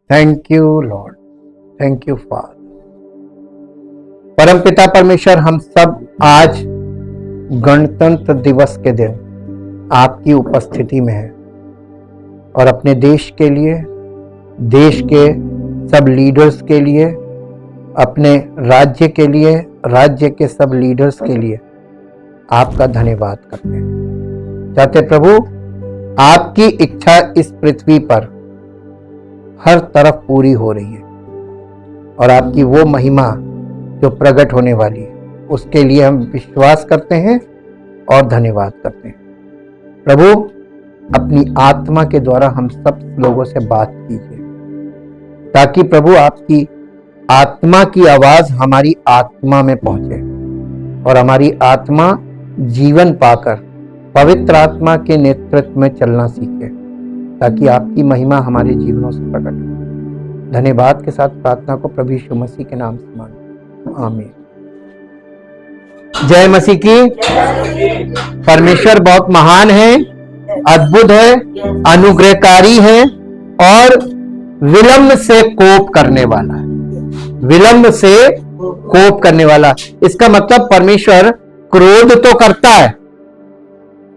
Thank you Lord, thank you father. परमपिता परमेश्वर, हम सब आज गणतंत्र दिवस के दिन आपकी उपस्थिति में है और अपने देश के लिए, देश के सब लीडर्स के लिए, अपने राज्य के लिए, राज्य के सब लीडर्स के लिए आपका धन्यवाद करते हैं। चाहते प्रभु आपकी इच्छा इस पृथ्वी पर हर तरफ पूरी हो रही है और आपकी वो महिमा जो प्रकट होने वाली है उसके लिए हम विश्वास करते हैं और धन्यवाद करते हैं। प्रभु अपनी आत्मा के द्वारा हम सब लोगों से बात कीजिए ताकि प्रभु आपकी आत्मा की आवाज हमारी आत्मा में पहुंचे और हमारी आत्मा जीवन पाकर पवित्र आत्मा के नेतृत्व में चलना सीखे ताकि आपकी महिमा हमारे जीवनों से प्रकट हो। धन्यवाद के साथ प्रार्थना को प्रभु यीशु मसीह के नाम से मांगते, आमीन। जय मसीह की। परमेश्वर बहुत महान है, अद्भुत है, अनुग्रहकारी है और विलंब से कोप करने वाला है। विलंब से कोप करने वाला, इसका मतलब परमेश्वर क्रोध तो करता है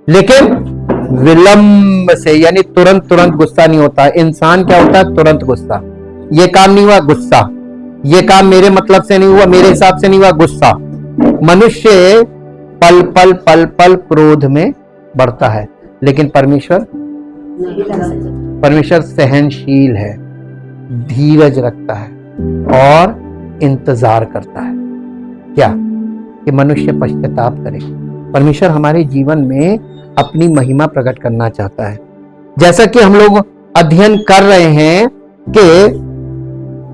लेकिन विलंब से, यानी तुरंत तुरंत गुस्सा नहीं होता। इंसान क्या होता है? तुरंत गुस्सा। ये काम नहीं हुआ, गुस्सा। ये काम मेरे मतलब से नहीं हुआ, मेरे हिसाब से नहीं हुआ, गुस्सा। मनुष्य पल पल पल पल क्रोध में बढ़ता है लेकिन परमेश्वर सहनशील है, धीरज रखता है और इंतजार करता है क्या कि मनुष्य पश्चाताप करे। परमेश्वर हमारे जीवन में अपनी महिमा प्रकट करना चाहता है। जैसा कि हम लोग अध्ययन कर रहे हैं कि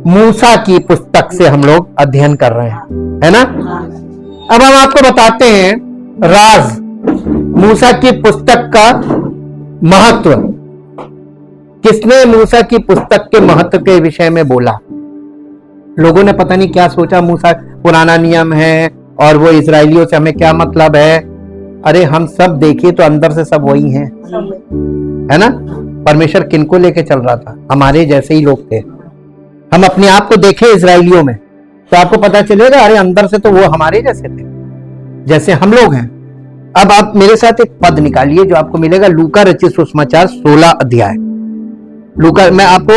मूसा की पुस्तक से हम लोग अध्ययन कर रहे हैं, है ना। अब हम आपको बताते हैं राज, मूसा की पुस्तक का महत्व। किसने मूसा की पुस्तक के महत्व के विषय में बोला? लोगों ने पता नहीं क्या सोचा, मूसा पुराना नियम है और वो इजरायलियों से हमें क्या मतलब है। अरे हम सब देखिए तो अंदर से सब वही हैं, है ना। परमेश्वर किनको लेके चल रहा था? हमारे जैसे ही लोग थे। हम अपने आप को देखें इजरायलियों में तो आपको पता चलेगा अरे अंदर से तो वो हमारे जैसे थे, जैसे हम लोग हैं। अब आप मेरे साथ एक पद निकालिए जो आपको मिलेगा लूका रचित सुसमाचार 16 अध्याय। लूका, मैं आपको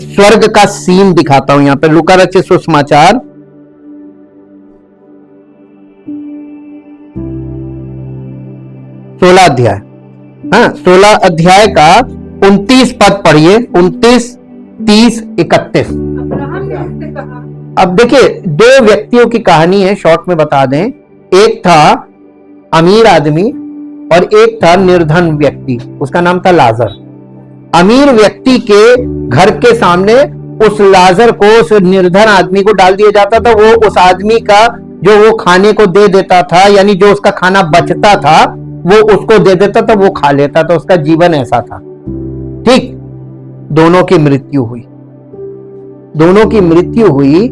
स्वर्ग का सीन दिखाता हूं यहाँ पे। लूका रचित सुसमाचार 16 अध्याय, हाँ 16 अध्याय का 29 पद पढ़िए। 29, 30, 31। अब देखिए दो व्यक्तियों की कहानी है, शॉर्ट में बता दें। एक था अमीर आदमी और एक था निर्धन व्यक्ति, उसका नाम था लाजर। अमीर व्यक्ति के घर के सामने उस लाजर को, उस निर्धन आदमी को डाल दिया जाता था। वो उस आदमी का जो वो खाने को दे देता था, यानी जो उसका खाना बचता था वो उसको दे देता था, वो खा लेता था। उसका जीवन ऐसा था। ठीक, दोनों की मृत्यु हुई। दोनों की मृत्यु हुई।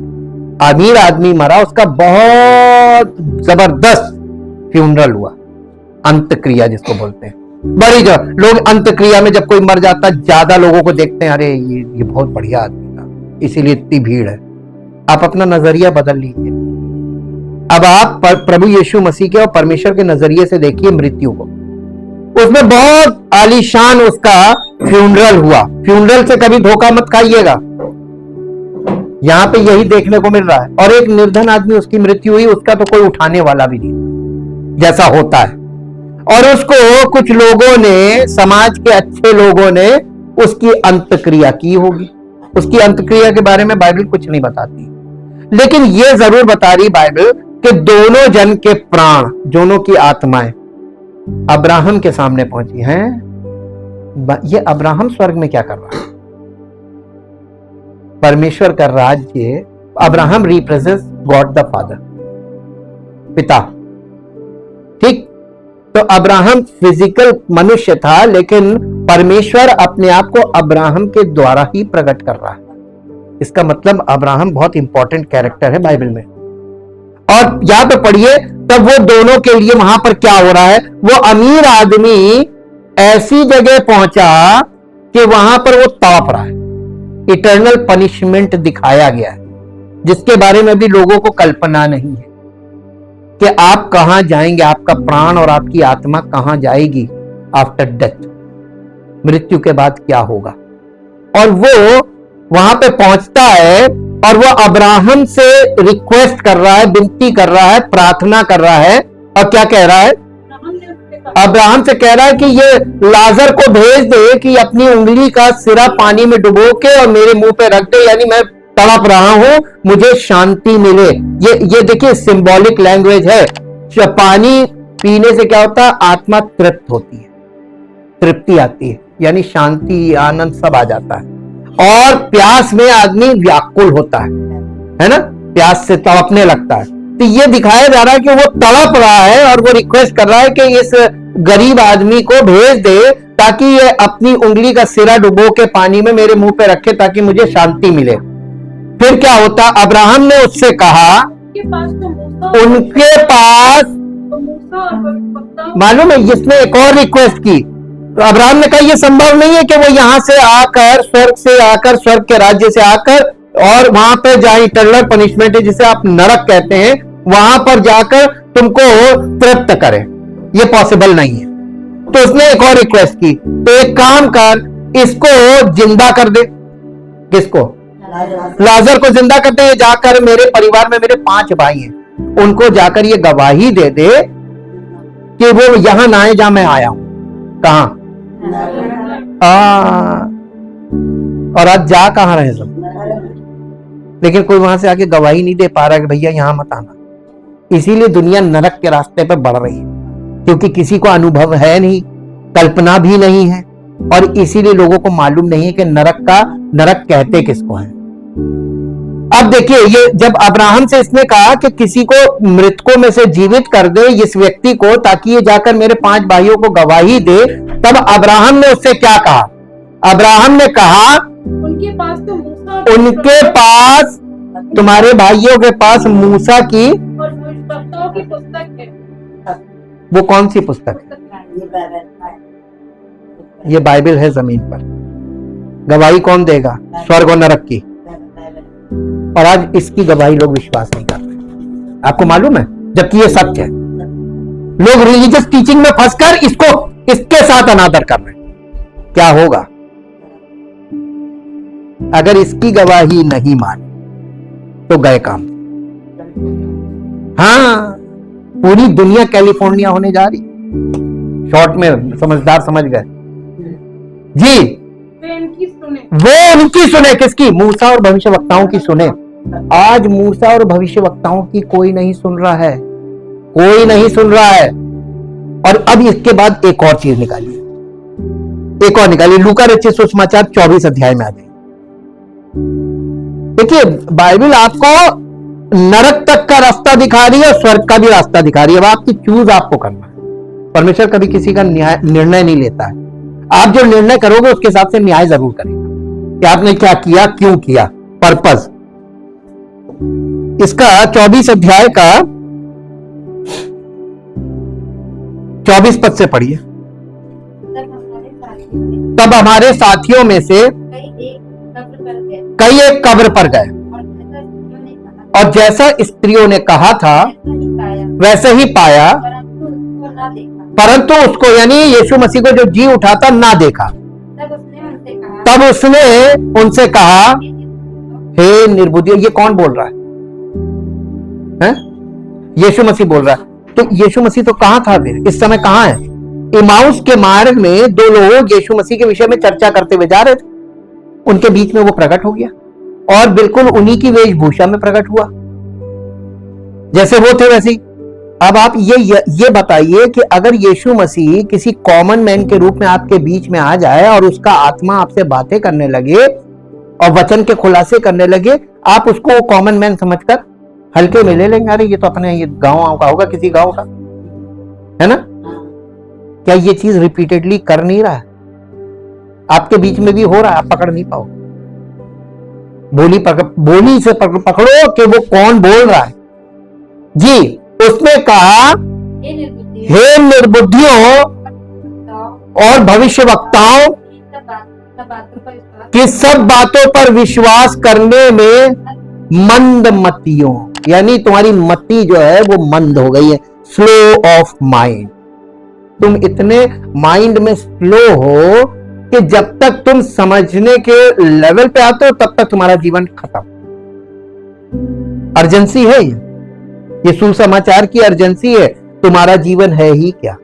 अमीर आदमी मरा, उसका बहुत जबरदस्त फ्यूनरल हुआ, अंत्यक्रिया जिसको बोलते हैं। बड़ी जो लोग अंत्यक्रिया में जब कोई मर जाता ज्यादा लोगों को देखते हैं, अरे ये बहुत बढ़िया आदमी था, इसीलिए इतनी भीड़ है। आप अपना नजरिया बदल लीजिए। अब आप प्रभु यीशु मसीह के और परमेश्वर के नजरिए से देखिए मृत्यु को। उसमें बहुत आलीशान उसका फ्यूनरल हुआ। फ्यूनरल से कभी धोखा मत खाइएगा, यहां पे यही देखने को मिल रहा है। और एक निर्धन आदमी, उसकी मृत्यु हुई, उसका तो कोई उठाने वाला भी नहीं, जैसा होता है। और उसको कुछ लोगों ने, समाज के अच्छे लोगों ने उसकी अंत्यक्रिया की होगी। उसकी अंत्यक्रिया के बारे में बाइबल कुछ नहीं बताती, लेकिन यह जरूर बता रही बाइबल कि दोनों जन के प्राण, दोनों की आत्माएं अब्राहम के सामने पहुंची हैं। ये अब्राहम स्वर्ग में क्या कर रहा है? परमेश्वर का राज्य। Abraham represents God the father, पिता। ठीक, तो अब्राहम फिजिकल मनुष्य था लेकिन परमेश्वर अपने आप को अब्राहम के द्वारा ही प्रकट कर रहा है। इसका मतलब अब्राहम बहुत इंपॉर्टेंट कैरेक्टर है बाइबल में। और यहां पे पढ़िए, तब वो दोनों के लिए वहां पर क्या हो रहा है? वो अमीर आदमी ऐसी जगह पहुंचा कि वहां पर वो तड़प रहा है। इटर्नल पनिशमेंट दिखाया गया है, जिसके बारे में भी लोगों को कल्पना नहीं है कि आप कहां जाएंगे, आपका प्राण और आपकी आत्मा कहां जाएगी आफ्टर डेथ, मृत्यु के बाद क्या होगा। और वो वहां पे पहुंचता है और वो अब्राहम से रिक्वेस्ट कर रहा है, विनती कर रहा है, प्रार्थना कर रहा है। और क्या कह रहा है? अब्राहम से कह रहा है कि ये लाजर को भेज दे कि अपनी उंगली का सिरा पानी में डुबो के और मेरे मुंह पे रख दे, यानी मैं तड़प रहा हूं, मुझे शांति मिले। ये देखिए सिंबॉलिक लैंग्वेज है। पानी पीने से क्या होता है? आत्मा तृप्त होती है, तृप्ति आती है, यानी शांति, आनंद सब आ जाता है। और प्यास में आदमी व्याकुल होता है ना, प्यास से तड़पने लगता है। तो ये दिखाया जा रहा है कि वो तड़प रहा है और वो रिक्वेस्ट कर रहा है कि इस गरीब आदमी को भेज दे ताकि ये अपनी उंगली का सिरा डुबो के पानी में मेरे मुंह पे रखे ताकि मुझे शांति मिले। फिर क्या होता? अब्राहम ने उससे कहा, उनके पास मालूम है, इसने एक और रिक्वेस्ट की। तो अब्राहम ने कहा यह संभव नहीं है कि वो यहां से आकर, स्वर्ग से आकर, स्वर्ग के राज्य से आकर और वहां पर जहां इटर्नल पनिशमेंट है, जिसे आप नरक कहते हैं, वहां पर जाकर तुमको तृप्त करे। ये पॉसिबल नहीं है। तो उसने एक और रिक्वेस्ट की, तो एक काम कर, इसको जिंदा कर दे। किसको? लाजर को जिंदा कर दे। जाकर मेरे परिवार में मेरे 5 भाई हैं, उनको जाकर ये गवाही दे दे कि वो यहां ना आए जहां मैं आया हूं। कहां? और आज जा कहां रहे सब, लेकिन कोई वहां से आके गवाही नहीं दे पा रहा कि भैया यहां मत आना। इसीलिए दुनिया नरक के रास्ते पर बढ़ रही है, क्योंकि किसी को अनुभव है नहीं, कल्पना भी नहीं है, और इसीलिए लोगों को मालूम नहीं है कि नरक कहते किसको है। अब देखिए, ये जब अब्राहम से इसने कहा कि किसी को मृतकों में से जीवित कर दे इस व्यक्ति को, ताकि ये जाकर मेरे 5 भाइयों को गवाही दे, तब अब्राहम ने उससे क्या कहा? अब्राहम ने कहा उनके पास तुम्हारे भाइयों के पास मूसा की पुस्तक है। वो कौन सी पुस्तक है? ये बाइबल है जमीन पर। गवाही कौन देगा? स्वर्ग और नरक की। और आज इसकी गवाही लोग विश्वास नहीं कर रहे, आपको मालूम है, जबकि ये सच है। लोग रिलीजियस टीचिंग में फंसकर इसके साथ अनादर कर रहे हैं। क्या होगा अगर इसकी गवाही नहीं मानी? तो गए काम। हाँ, पूरी दुनिया कैलिफोर्निया होने जा रही। शॉर्ट में समझदार समझ गए जी। वो उनकी सुने। किसकी? मूसा और भविष्यवक्ताओं की सुने। आज मूसा और भविष्यवक्ताओं की कोई नहीं सुन रहा है, कोई नहीं सुन रहा है। और अब इसके बाद एक और चीज निकालिए, एक और निकालिए। लूका रचित सुसमाचार 24 अध्याय में आ जाइए। देखिए, बाइबल आपको नरक तक का रास्ता दिखा रही है और स्वर्ग का भी रास्ता दिखा रही है। अब आपकी चूज आपको करना है। परमेश्वर कभी किसी का निर्णय नहीं लेता है। आप जो निर्णय करोगे उसके हिसाब से न्याय जरूर करेगा कि आपने क्या किया, क्यों किया, पर्पस। इसका 24 अध्याय का 24 पद से पढ़िए। तब हमारे साथियों में से कई एक कब्र पर गए, और जैसा स्त्रियों ने कहा था वैसे ही पाया, परंतु उसको, यानी यीशु मसीह को जो जी उठा था, ना देखा। तब उसने उनसे कहा, हे निर्बुद्धियों। ये कौन बोल रहा है? यीशु मसीह बोल रहा है। तो यीशु मसीह तो कहां था फिर? इस समय कहां है? इमाउस के मार्ग में 2 लोग यीशु मसीह के विषय में चर्चा करते हुए जा रहे थे। उनके बीच में वो प्रकट हो गया और बिल्कुल उन्हीं की वेशभूषा में प्रकट हुआ, जैसे वो थे वैसे ही। अब आप ये बताइए कि अगर यीशु मसीह किसी कॉमन मैन के रूप में आपके बीच में आ जाए और उसका आत्मा आपसे बातें करने लगे और वचन के खुलासे करने लगे, आप उसको कॉमन मैन समझकर हल्के में ले लेंगे? अरे ये तो अपने ये गांव का होगा, किसी गांव का है ना। क्या ये चीज रिपीटेडली कर नहीं रहा है? आपके बीच में भी हो रहा है, आप पकड़ नहीं पाओ। बोली से पकड़ो कि वो कौन बोल रहा है जी। उसने कहा, हे निर्बुद्धियों और भविष्यवक्ताओं, कि सब बातों पर विश्वास करने में मंद मतियों, यानी तुम्हारी मति जो है वो मंद हो गई है, स्लो ऑफ माइंड। तुम इतने माइंड में स्लो हो कि जब तक तुम समझने के लेवल पे आते हो तब तक तुम्हारा जीवन खत्म। अर्जेंसी है ये सुसमाचार की अर्जेंसी है। तुम्हारा जीवन है ही क्या,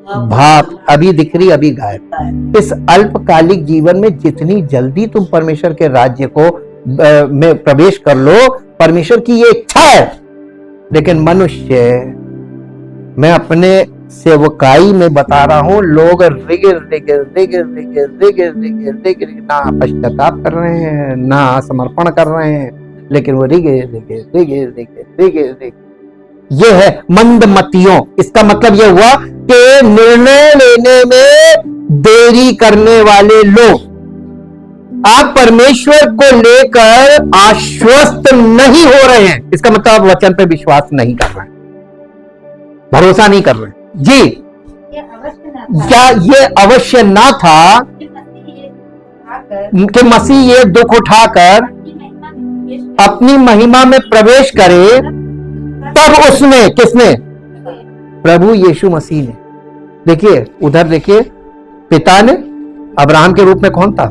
भाप, अभी दिख रही अभी गायब। इस अल्पकालिक जीवन में जितनी जल्दी तुम परमेश्वर के राज्य को में प्रवेश कर लो, परमेश्वर की ये इच्छा है। लेकिन मनुष्य, मैं अपने सेवकाई में बता रहा हूं, लोग ना पश्चाताप कर रहे हैं, ना समर्पण कर रहे हैं, लेकिन वो ये है मंदमतियों। इसका मतलब ये हुआ कि निर्णय लेने में देरी करने वाले लोग। आप परमेश्वर को लेकर आश्वस्त नहीं हो रहे हैं, इसका मतलब आप वचन पे विश्वास नहीं कर रहे हैं, भरोसा नहीं कर रहे हैं। जी, क्या ये अवश्य ना था कि मसीह ये दुख उठाकर अपनी महिमा में प्रवेश करे? तब उसने, किसने? प्रभु यीशु मसीह ने। देखिए उधर देखिए, पिता ने, अब्राहम के रूप में कौन था?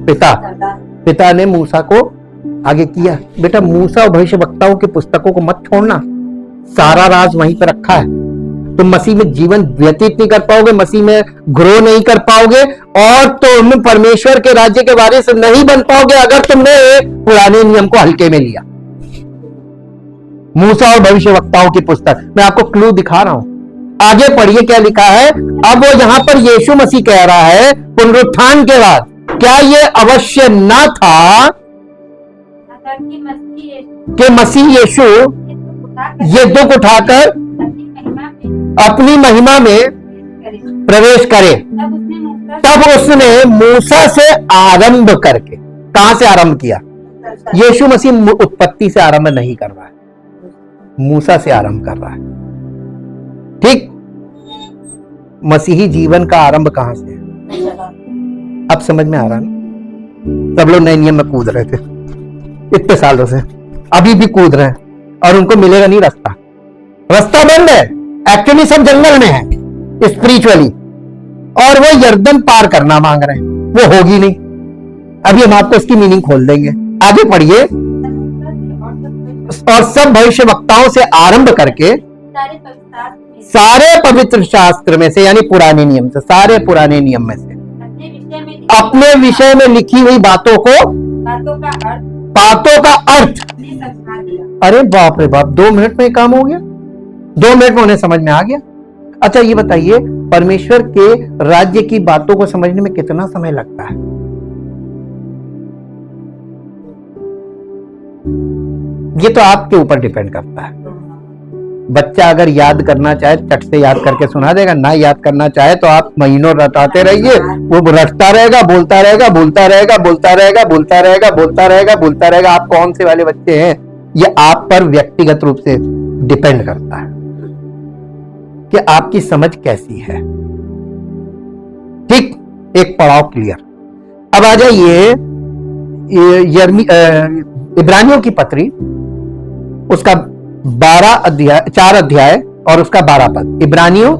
पिता ने मूसा को आगे किया। बेटा, मूसा और भविष्यवक्ताओं की पुस्तकों को मत छोड़ना, सारा राज वहीं पर रखा है। तुम मसीह में जीवन व्यतीत नहीं कर पाओगे, मसीह में ग्रो नहीं कर पाओगे, और तुम परमेश्वर के राज्य के वारिस नहीं बन पाओगे अगर तुमने पुराने नियम को हल्के में लिया। मूसा और भविष्यवक्ताओं की पुस्तक, मैं आपको क्लू दिखा रहा हूं, आगे पढ़िए क्या लिखा है। अब वो यहां पर यीशु मसीह कह रहा है पुनरुत्थान के बाद, क्या ये अवश्य ना था कि मसीह यीशु ये दुख उठाकर अपनी महिमा में प्रवेश करे? तब उसने मूसा से आरंभ करके, कहां से आरंभ किया? यीशु मसीह उत्पत्ति से आरंभ नहीं कर रहा है, मूसा से आरंभ कर रहा है। ठीक, मसीही जीवन का आरंभ कहां से है? अब समझ में आ रहा है? सब लोग नए नियम में कूद रहे थे इतने सालों से, अभी भी कूद रहे हैं, और उनको मिलेगा नहीं रास्ता, रास्ता बंद है। एक्चुअली सब जंगल में है स्पिरिचुअली, और वो यर्दन पार करना मांग रहे हैं, वो होगी नहीं। अभी हम आपको इसकी मीनिंग खोल देंगे, आगे पढ़िए। और सब भविष्यवक्ताओं से आरंभ करके सारे पवित्र शास्त्र में से, यानी पुराने नियम से, सारे पुराने नियम में से अपने विषय में लिखी हुई बातों का अर्थ। अरे बाप रे बाप, 2 मिनट में काम हो गया, 2 मिनट में उन्हें समझ में आ गया। अच्छा ये बताइए, परमेश्वर के राज्य की बातों को समझने में कितना समय लगता है? ये तो आपके ऊपर डिपेंड करता है। बच्चा अगर याद करना चाहे चट से याद करके सुना देगा, ना याद करना चाहे तो आप महीनों रटाते रहिए, वो रटता रहेगा, बोलता रहेगा, बोलता रहेगा, बोलता रहेगा, बोलता रहेगा, बोलता रहेगा, बोलता रहेगा। आप कौन से वाले बच्चे हैं, ये आप पर व्यक्तिगत रूप से डिपेंड करता है कि आपकी समझ कैसी है। ठीक, एक पड़ाव क्लियर। अब आ जाइए इब्रानियों की पत्री, उसका 4 अध्याय और उसका 12 पद। इब्रानियों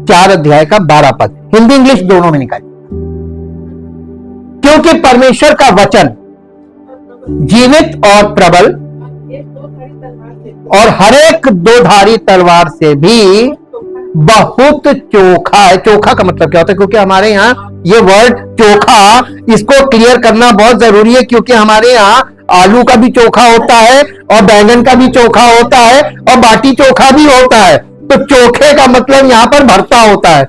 4 अध्याय का 12 पद, हिंदी इंग्लिश दोनों में निकालिए। क्योंकि परमेश्वर का वचन जीवित और प्रबल और हरेक 2-धारी तलवार से भी बहुत चोखा है। चोखा का मतलब क्या होता है? क्योंकि हमारे यहाँ ये वर्ड चोखा, इसको क्लियर करना बहुत जरूरी है, क्योंकि हमारे यहाँ आलू का भी चोखा होता है और बैंगन का भी चोखा होता है और बाटी चोखा भी होता है। तो चोखे का मतलब यहाँ पर भरता होता है।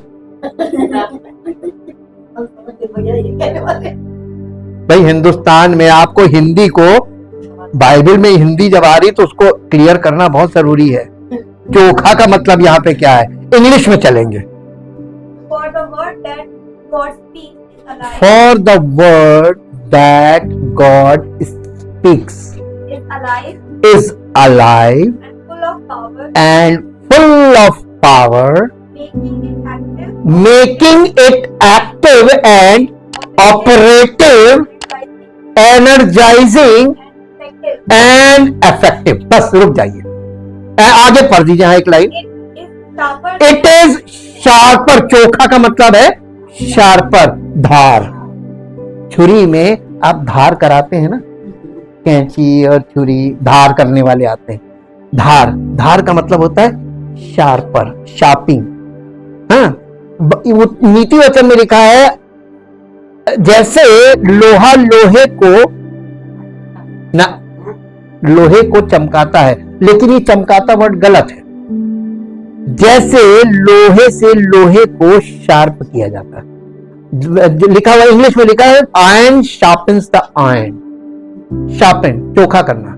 भाई हिंदुस्तान में आपको हिंदी को, बाइबल में हिंदी जब आ रही तो उसको क्लियर करना बहुत जरूरी है। चोखा का मतलब यहाँ पे क्या है? इंग्लिश में चलेंगे। For the word that God speaks is alive and full of power, making it active and operative energising and effective. बस रुक जाइए, आगे पढ़ दीजिए। एक लाइन, इट इज शार्पर। चोखा का मतलब है शार्पर, धार। छुरी में आप धार कराते हैं ना, कैंची और छुरी धार करने वाले आते हैं। धार, धार का मतलब होता है शार्पर, शार्पिंग। हाँ, नीति वचन में लिखा है जैसे लोहा लोहे को ना, लोहे को चमकाता है, लेकिन ये चमकाता वर्ड गलत है। जैसे लोहे से लोहे को शार्प किया जाता है, लिखा हुआ इंग्लिश में लिखा है iron sharpens the iron. Sharpen, चोखा करना।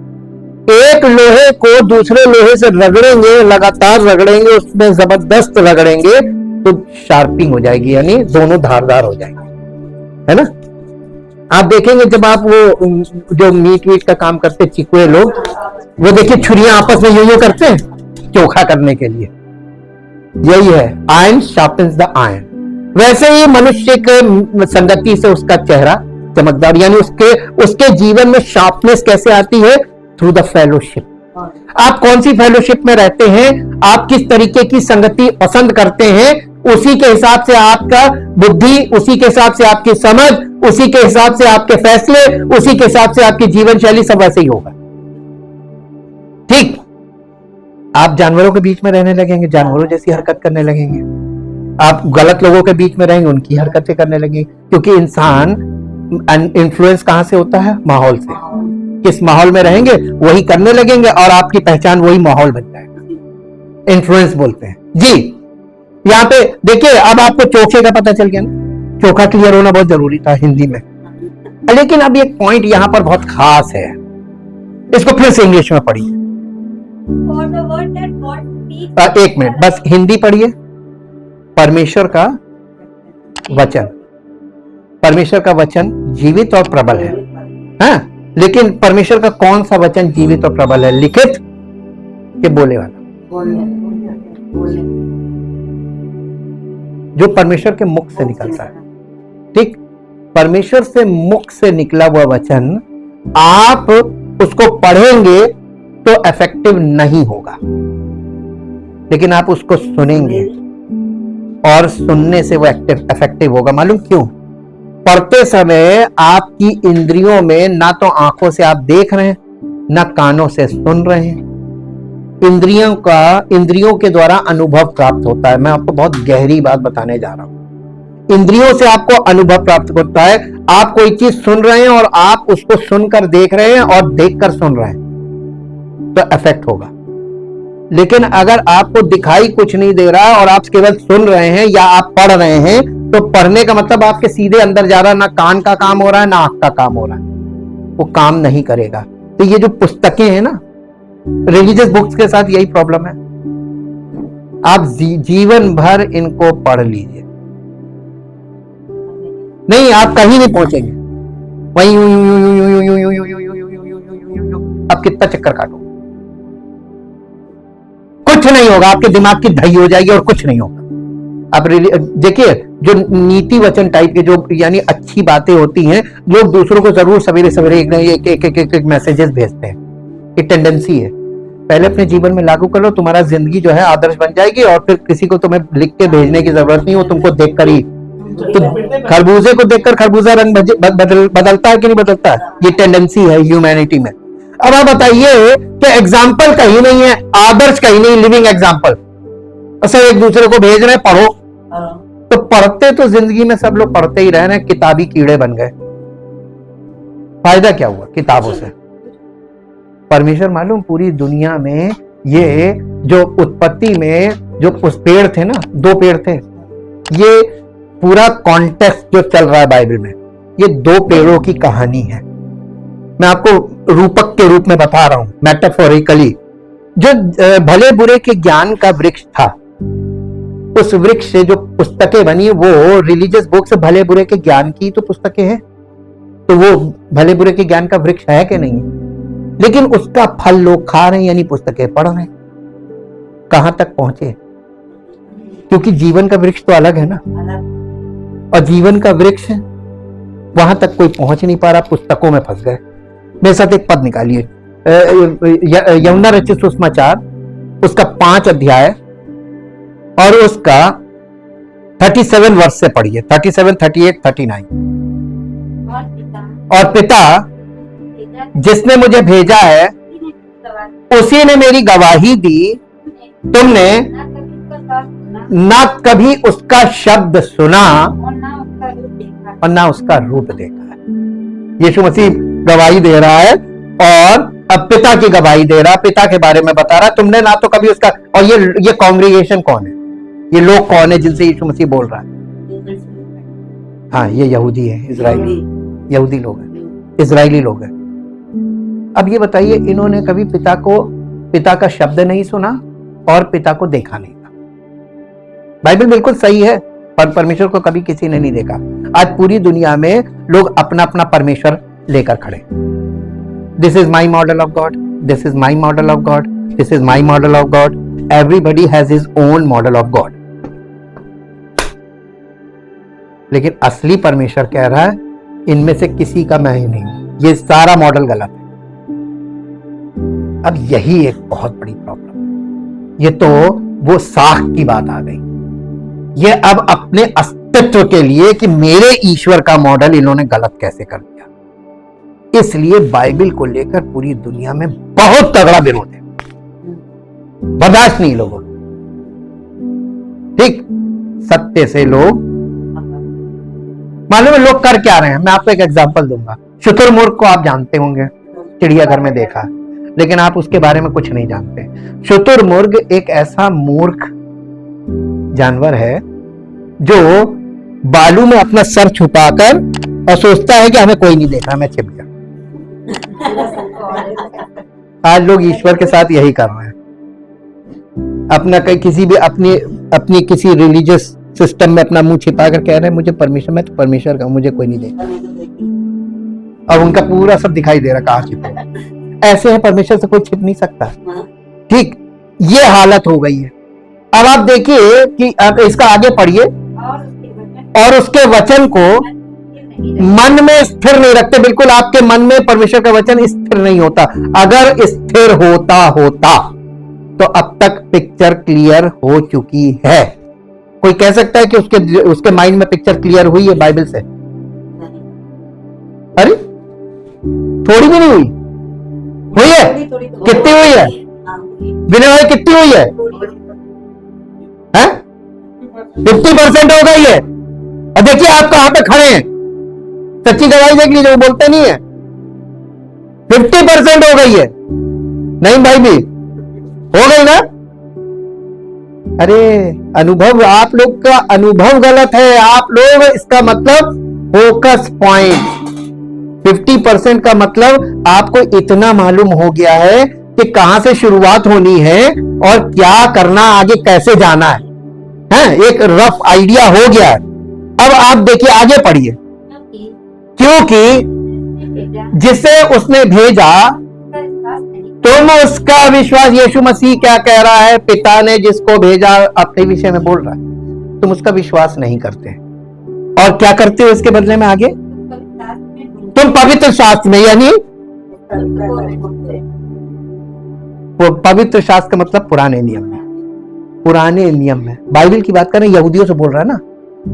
एक लोहे को दूसरे लोहे से रगड़ेंगे, लगातार रगड़ेंगे, उसमें जबरदस्त रगड़ेंगे तो शार्पिंग हो जाएगी, यानी दोनों धारदार हो जाएंगे, है ना। आप देखेंगे जब आप वो जो मीट वीट का काम करते चिकुए लोग, वो देखिए छुरियां आपस में यूं करते हैं चोखा करने के लिए। यही है आयरन शार्पन्स द आयरन। वैसे ही मनुष्य के संगति से उसका चेहरा चमकदार, यानी उसके जीवन में शार्पनेस कैसे आती है? Through the fellowship. आप कौन सी फेलोशिप में रहते हैं, आप किस तरीके की संगति पसंद करते हैं, उसी के हिसाब से आपका बुद्धि, उसी के हिसाब से आपकी समझ, उसी के हिसाब से आपके फैसले, उसी के हिसाब से आपकी जीवन शैली सब वैसे ही होगा। ठीक, आप जानवरों के बीच में रहने लगेंगे, जानवरों जैसी हरकत करने लगेंगे। आप गलत लोगों के बीच में रहेंगे, उनकी हरकतें करने लगेंगे। क्योंकि इंसान इन्फ्लुएंस कहां से होता है? माहौल से। किस माहौल में रहेंगे वही करने लगेंगे और आपकी पहचान वही माहौल बन जाएगा। इन्फ्लुएंस बोलते हैं जी। यहाँ पे देखिए, अब आपको चोखे का पता चल गया ना, चोखा क्लियर होना बहुत जरूरी था हिंदी में। लेकिन अब एक पॉइंट यहाँ पर बहुत खास है, इसको फिर से इंग्लिश में पढ़िए। एक मिनट बस, हिंदी पढ़िए। परमेश्वर का वचन, परमेश्वर का वचन जीवित और प्रबल है। हाँ, लेकिन परमेश्वर का कौन सा वचन जीवित और प्रबल है? लिखित के बोले वाला, जो परमेश्वर के मुख से निकलता है। ठीक, परमेश्वर से मुख से निकला हुआ वचन आप उसको पढ़ेंगे तो इफेक्टिव नहीं होगा, लेकिन आप उसको सुनेंगे और सुनने से वो इफेक्टिव होगा। मालूम क्यों? पढ़ते समय आपकी इंद्रियों में ना तो आंखों से आप देख रहे हैं, ना कानों से सुन रहे हैं। इंद्रियों के द्वारा अनुभव प्राप्त होता है। मैं आपको बहुत गहरी बात बताने जा रहा हूं। इंद्रियों से आपको अनुभव प्राप्त होता है। आप कोई चीज सुन रहे हैं और आप उसको सुनकर देख रहे हैं और देखकर सुन रहे हैं तो इफेक्ट होगा। लेकिन अगर आपको दिखाई कुछ नहीं दे रहा और आप केवल सुन रहे हैं या आप पढ़ रहे हैं, तो पढ़ने का मतलब आपके सीधे अंदर जा रहा है, ना कान का काम हो रहा है ना आंख का काम हो रहा है, वो काम नहीं करेगा। तो ये जो पुस्तकें हैं ना, रिलीजियस बुक्स के साथ यही प्रॉब्लम है। आप जीवन भर इनको पढ़ लीजिए, नहीं आप कहीं नहीं पहुंचेंगे। वही आप कितना चक्कर काटो, कुछ नहीं होगा। आपके दिमाग की धई हो जाएगी और कुछ नहीं होगा। आप देखिए, जो नीति वचन टाइप के जो यानी अच्छी बातें होती हैं, लोग दूसरों को जरूर सवेरे सवेरे एक मैसेजेस भेजते हैं। ये टेंडेंसी है। पहले अपने जीवन में लागू कर लो, तुम्हारा जिंदगी जो है आदर्श बन जाएगी और फिर किसी को तुम्हें लिख के भेजने की जरूरत नहीं, वो तुमको देखकर ही। तो खरबूजे को देखकर खरबूजा रंग बदलता है कि नहीं बदलता है? ये टेंडेंसी है ह्यूमैनिटी में। अब आप बताइए कि एग्जाम्पल कहीं नहीं है, आदर्श कहीं नहीं, लिविंग एग्जाम्पल। अच्छा, एक दूसरे को भेज रहे हैं पढ़ो, तो पढ़ते तो जिंदगी में सब लोग पढ़ते ही रह रहे हैं, किताबी कीड़े बन गए। फायदा क्या हुआ किताबों से? परमेश्वर मालूम पूरी दुनिया में ये जो उत्पत्ति में जो उस पेड़ थे ना, 2 पेड़ थे, ये पूरा कॉन्टेक्स्ट जो चल रहा है बाइबल में, ये 2 पेड़ों की कहानी है। मैं आपको रूपक के रूप में बता रहा हूं, मेटाफोरिकली। जो भले बुरे के ज्ञान का वृक्ष था, उस वृक्ष से जो पुस्तकें बनी वो रिलीजियस बुक्स भले बुरे के ज्ञान की तो पुस्तकें हैं, तो वो भले बुरे के ज्ञान का वृक्ष है कि नहीं? लेकिन उसका फल लोग खा रहे हैं, यानी पुस्तकें पढ़ रहे हैं। कहां तक पहुंचे? क्योंकि जीवन का वृक्ष तो अलग है ना, और जीवन का वृक्ष वहां तक कोई पहुंच नहीं पा रहा, पुस्तकों में फंस गए। मेरे साथ एक पद निकालिए, यमुना रचित सुषमाचार, उसका 5 अध्याय और उसका 37 वर्ष से पढ़िए, 37, 38, 39। और पिता जिसने मुझे भेजा है उसी ने मेरी गवाही दी, तुमने ना कभी उसका शब्द सुना और ना उसका रूप देखा है। यीशु मसीह गवाही दे रहा है और अब पिता की गवाही दे रहा, पिता के बारे में बता रहा, तुमने ना तो कभी उसका। और ये कांग्रीगेशन कौन है, ये लोग कौन है जिनसे यीशु मसीह बोल रहा है? हाँ, ये यहूदी है, इजराइली, यहूदी लोग हैं, इजराइली लोग हैं। अब ये बताइए, इन्होंने कभी पिता का शब्द नहीं सुना और पिता को देखा नहीं था। बाइबल बिल्कुल सही है, पर परमेश्वर को कभी किसी ने नहीं देखा। आज पूरी दुनिया में लोग अपना अपना परमेश्वर लेकर खड़े। This is my model of God, this is my model of God, this is my model of God. Everybody has his own model of God. लेकिन असली परमेश्वर कह रहा है, इनमें से किसी का मैं ही नहीं हूं, ये सारा मॉडल गलत है। अब यही एक बहुत बड़ी प्रॉब्लम है। ये तो वो साख की बात आ गई। ये अब अपने अस्तित्व के लिए कि मेरे ईश्वर का मॉडल इन्होंने गलत कैसे कर दिया, इसलिए बाइबल को लेकर पूरी दुनिया में बहुत तगड़ा विरोध है। बर्दाश्त नहीं लोगों, ठीक, सत्य से लोग, मालूम है लोग कर क्या रहे हैं? मैं आपको एक एग्जांपल दूंगा। शुतुरमुर्ग को आप जानते होंगे, चिड़ियाघर में देखा, लेकिन आप उसके बारे में कुछ नहीं जानते। शुतुरमुर्ग एक ऐसा मूर्ख जानवर है जो बालू में अपना सर छुपाकर और सोचता है कि हमें कोई नहीं देख रहा, मैं छिप गया। आज लोग ईश्वर के साथ यही कर रहे हैं। अपना किसी भी अपनी किसी रिलीजियस सिस्टम में अपना मुंह छिपा कर कह रहे हैं मुझे परमेश्वर, मैं तो परमेश्वर का, मुझे कोई नहीं देख रहा। अब उनका पूरा सब दिखाई दे रहा, कहाँ छिपे। ऐसे है, परमेश्वर से कोई छिप नहीं सकता। ठीक, ये हालत हो गई है। अब आप देखिए कि आप इसका आगे पढ़िए, और उसके वचन को मन में स्थिर नहीं रखते। बिल्कुल आपके मन में परमेश्वर का वचन स्थिर नहीं होता। अगर स्थिर होता तो अब तक पिक्चर क्लियर हो चुकी है। कोई कह सकता है कि उसके माइंड में पिक्चर क्लियर हुई है बाइबल से? अरे थोड़ी भी नहीं हुई है? कितनी हुई है विनय भाई, कितनी हुई है? 50% हो गई है। और देखिए आप कहां पे खड़े हैं, सच्ची गवाही देख लीजिए, वो बोलते नहीं है। 50% हो गई है। नहीं भाई भी हो गई ना? अरे अनुभव, आप लोग का अनुभव गलत है। आप लोग, इसका मतलब फोकस पॉइंट 50% का मतलब आपको इतना मालूम हो गया है कि कहां से शुरुआत होनी है और क्या करना, आगे कैसे जाना है, एक रफ आइडिया हो गया है। अब आप देखिए आगे पढ़िए, क्योंकि जिसे उसने भेजा तुम उसका विश्वास, यीशु मसीह क्या कह रहा है? पिता ने जिसको भेजा अपने विषय में बोल रहा है, तुम उसका विश्वास नहीं करते और क्या करते हो इसके बदले में? आगे तुम पवित्र शास्त्र में, यानी पवित्र शास्त्र का मतलब पुराने नियम में, पुराने नियम में बाइबल की बात करें, यहूदियों से बोल रहा है ना,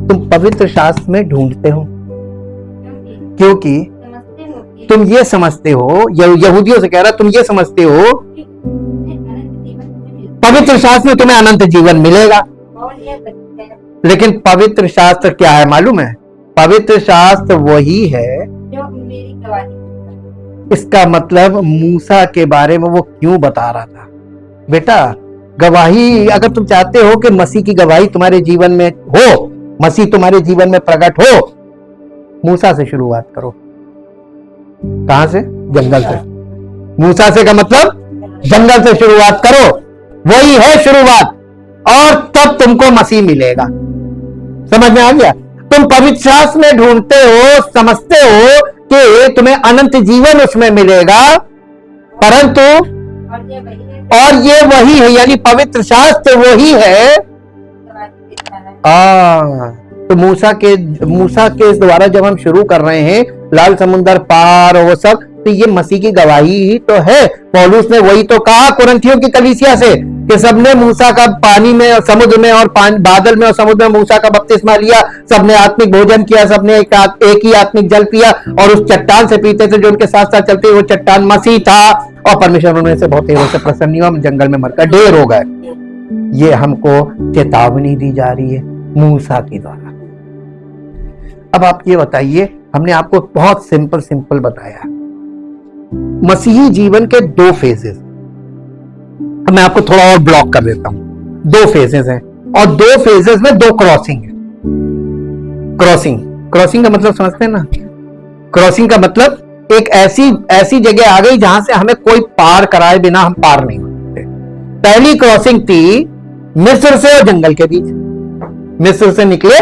तुम पवित्र शास्त्र में ढूंढते हो क्योंकि तुम ये समझते हो, यहूदियों से कह रहा, तुम ये समझते हो पवित्र शास्त्र में तुम्हें अनंत जीवन मिलेगा। लेकिन पवित्र शास्त्र क्या है मालूम है? पवित्र शास्त्र वही है, इसका मतलब मूसा के बारे में वो क्यों बता रहा था। बेटा, गवाही अगर तुम चाहते हो कि मसीह की गवाही तुम्हारे जीवन में हो, मसीह तुम्हारे जीवन में प्रकट हो, मूसा से शुरुआत करो। कहां से? जंगल से। मूसा से का मतलब जंगल से शुरुआत करो, वही है शुरुआत, और तब तुमको मसीह मिलेगा। समझ में आ गया? तुम पवित्र शास्त्र में ढूंढते हो, समझते हो कि तुम्हें अनंत जीवन उसमें मिलेगा, परंतु और ये वही है, यानी पवित्र शास्त्र वही है। तो मूसा के द्वारा जब हम शुरू कर रहे हैं लाल समुंदर पार और वो सब, तो ये मसीह की गवाही ही तो है। पौलुस ने वही तो कहा कुरिन्थियों की कलीसिया से कि सबने मूसा का पानी में और समुद्र में और बादल में और समुद्र में मूसा का बपतिस्मा लिया, सबने आत्मिक भोजन किया, सबने एक ही आत्मिक जल पिया और उस चट्टान से पीते थे जो उनके साथ साथ चलते, वो चट्टान मसीह था और परमेश्वर उनमें से बहुत देर से प्रसन्न हुआ, जंगल में मरकर ढेर हो गए। ये हमको चेतावनी दी जा रही है मूसा के द्वारा। अब आप ये बताइए, हमने आपको बहुत सिंपल बताया मसीही जीवन के 2 फेजेस। अब मैं आपको थोड़ा और ब्लॉक कर देता हूं। 2 फेजेस हैं और 2 फेजेस में 2 क्रॉसिंग है। क्रॉसिंग का मतलब समझते हैं ना? क्रॉसिंग का मतलब एक ऐसी जगह आ गई जहां से हमें कोई पार कराए बिना हम पार नहीं होते। पहली क्रॉसिंग थी मिस्र से और जंगल के बीच। मिस्र से निकले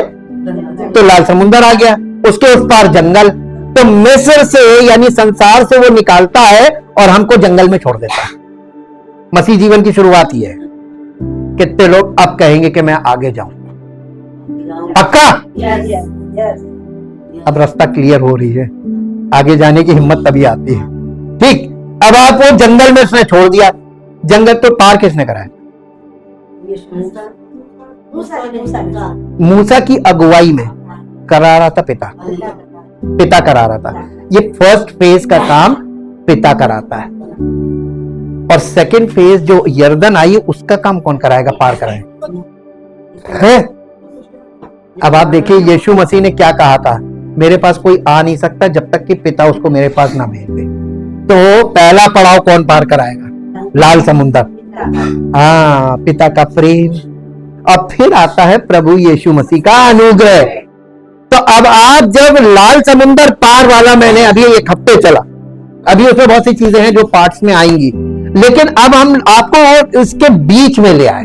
तो लाल समुंदर आ गया, उसके उस पार जंगल। तो मिस्र से यानी संसार से वो निकालता है और हमको जंगल में छोड़ देता है। मसीह जीवन की शुरुआत ही है। कितने लोग अब कहेंगे कि मैं आगे जाऊं? पक्का? अब रास्ता क्लियर हो रही है, आगे जाने की हिम्मत तभी आती है। ठीक, अब आप वो जंगल में उसने छोड़ दिया। जंगल तो पार किसने कराया? मूसा की अगुवाई में करा रहा था पिता करा रहा था। ये फर्स्ट फेज का काम पिता कराता है और सेकंड फेज जो यर्दन आई उसका काम कौन कराएगा? पार कराएगा है। अब आप देखिए यीशु मसीह ने क्या कहा था, मेरे पास कोई आ नहीं सकता जब तक कि पिता उसको मेरे पास ना भेज दे। तो पहला पड़ाव कौन पार कराएगा? लाल समुंदर। हाँ, पिता का प्रेम। अब फिर आता है प्रभु यीशु मसीह का अनुग्रह। तो अब आप जब लाल समुंदर पार वाला, मैंने अभी एक हफ्ते चला, अभी उसमें बहुत सी चीजें हैं जो पार्ट्स में आएंगी, लेकिन अब हम आपको इसके बीच में ले आए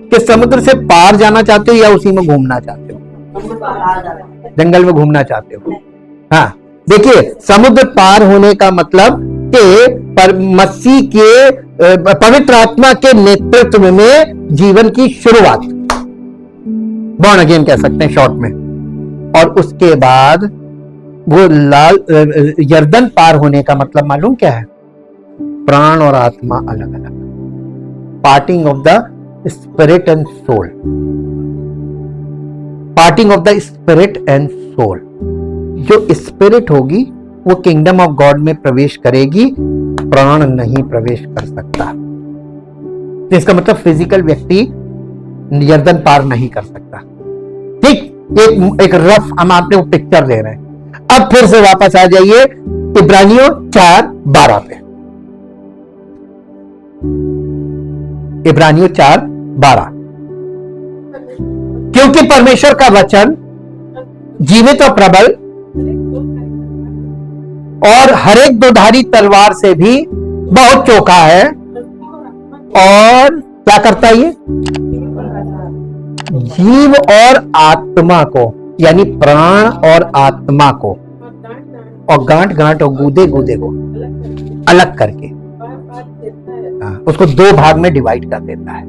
कि समुद्र से पार जाना चाहते हो या उसी में घूमना चाहते हो? जंगल में घूमना चाहते हो? हाँ, देखिए समुद्र पार होने का मतलब कि मसीह के पवित्र आत्मा के नेतृत्व में जीवन की शुरुआत, बॉर्न अगेन कह सकते हैं शॉर्ट में। और उसके बाद वो यर्दन पार होने का मतलब मालूम क्या है? प्राण और आत्मा अलग अलग, parting of the spirit and soul. Parting of the spirit and soul. जो स्पिरिट होगी वो किंगडम ऑफ गॉड में प्रवेश करेगी, प्राण नहीं प्रवेश कर सकता। तो इसका मतलब फिजिकल व्यक्ति यर्दन पार नहीं कर सकता। ठीक, एक रफ हम आपने पिक्चर दे रहे हैं। अब फिर से वापस आ जाइए इब्रानियों 4:12 पे। इब्रानियों 4:12, क्योंकि परमेश्वर का वचन जीवित और प्रबल और हर एक दोधारी तलवार से भी बहुत चोखा है और क्या करता है? ये जीव और आत्मा को, यानी प्राण और आत्मा को और गांठ और गूदे को अलग करके उसको 2 भाग में डिवाइड कर देता है।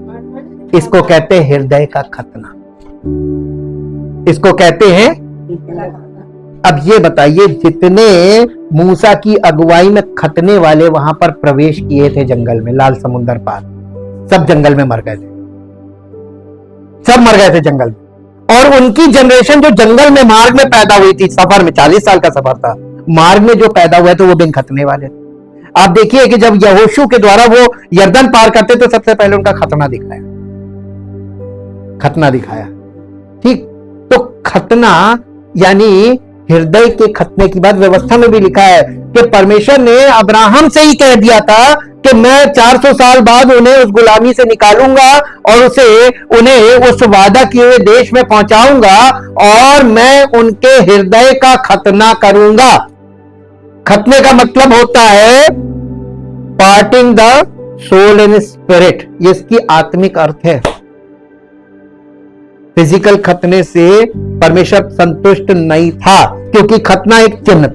इसको कहते हैं हृदय का खतना, इसको कहते हैं। अब ये बताइए, जितने मूसा की अगुवाई में खतने वाले वहां पर प्रवेश किए थे जंगल में, लाल समुंदर पार, सब जंगल में मर गए थे, सब मर गए थे जंगल में। और उनकी जनरेशन जो जंगल में मार्ग में पैदा हुई थी, सफर में 40 साल का सफर था, मार्ग में जो पैदा हुए थे वो बिन खतने वाले थे। आप देखिए कि जब यहोशू के द्वारा वो यर्दन पार करते तो सबसे पहले उनका खतना दिखाया। ठीक, तो खतना यानी हृदय के खतने की बात व्यवस्था में भी लिखा है कि परमेश्वर ने अब्राहम से ही कह दिया था कि मैं 400 साल बाद उन्हें उस गुलामी से निकालूंगा और उन्हें उस वादा किए हुए देश में पहुंचाऊंगा और मैं उनके हृदय का खतना करूंगा। खतने का मतलब होता है parting the soul and spirit, ये इसकी आत्मिक अर्थ है। फिजिकल खतने से परमेश्वर संतुष्ट नहीं था, क्योंकि खतना एक चिन्ह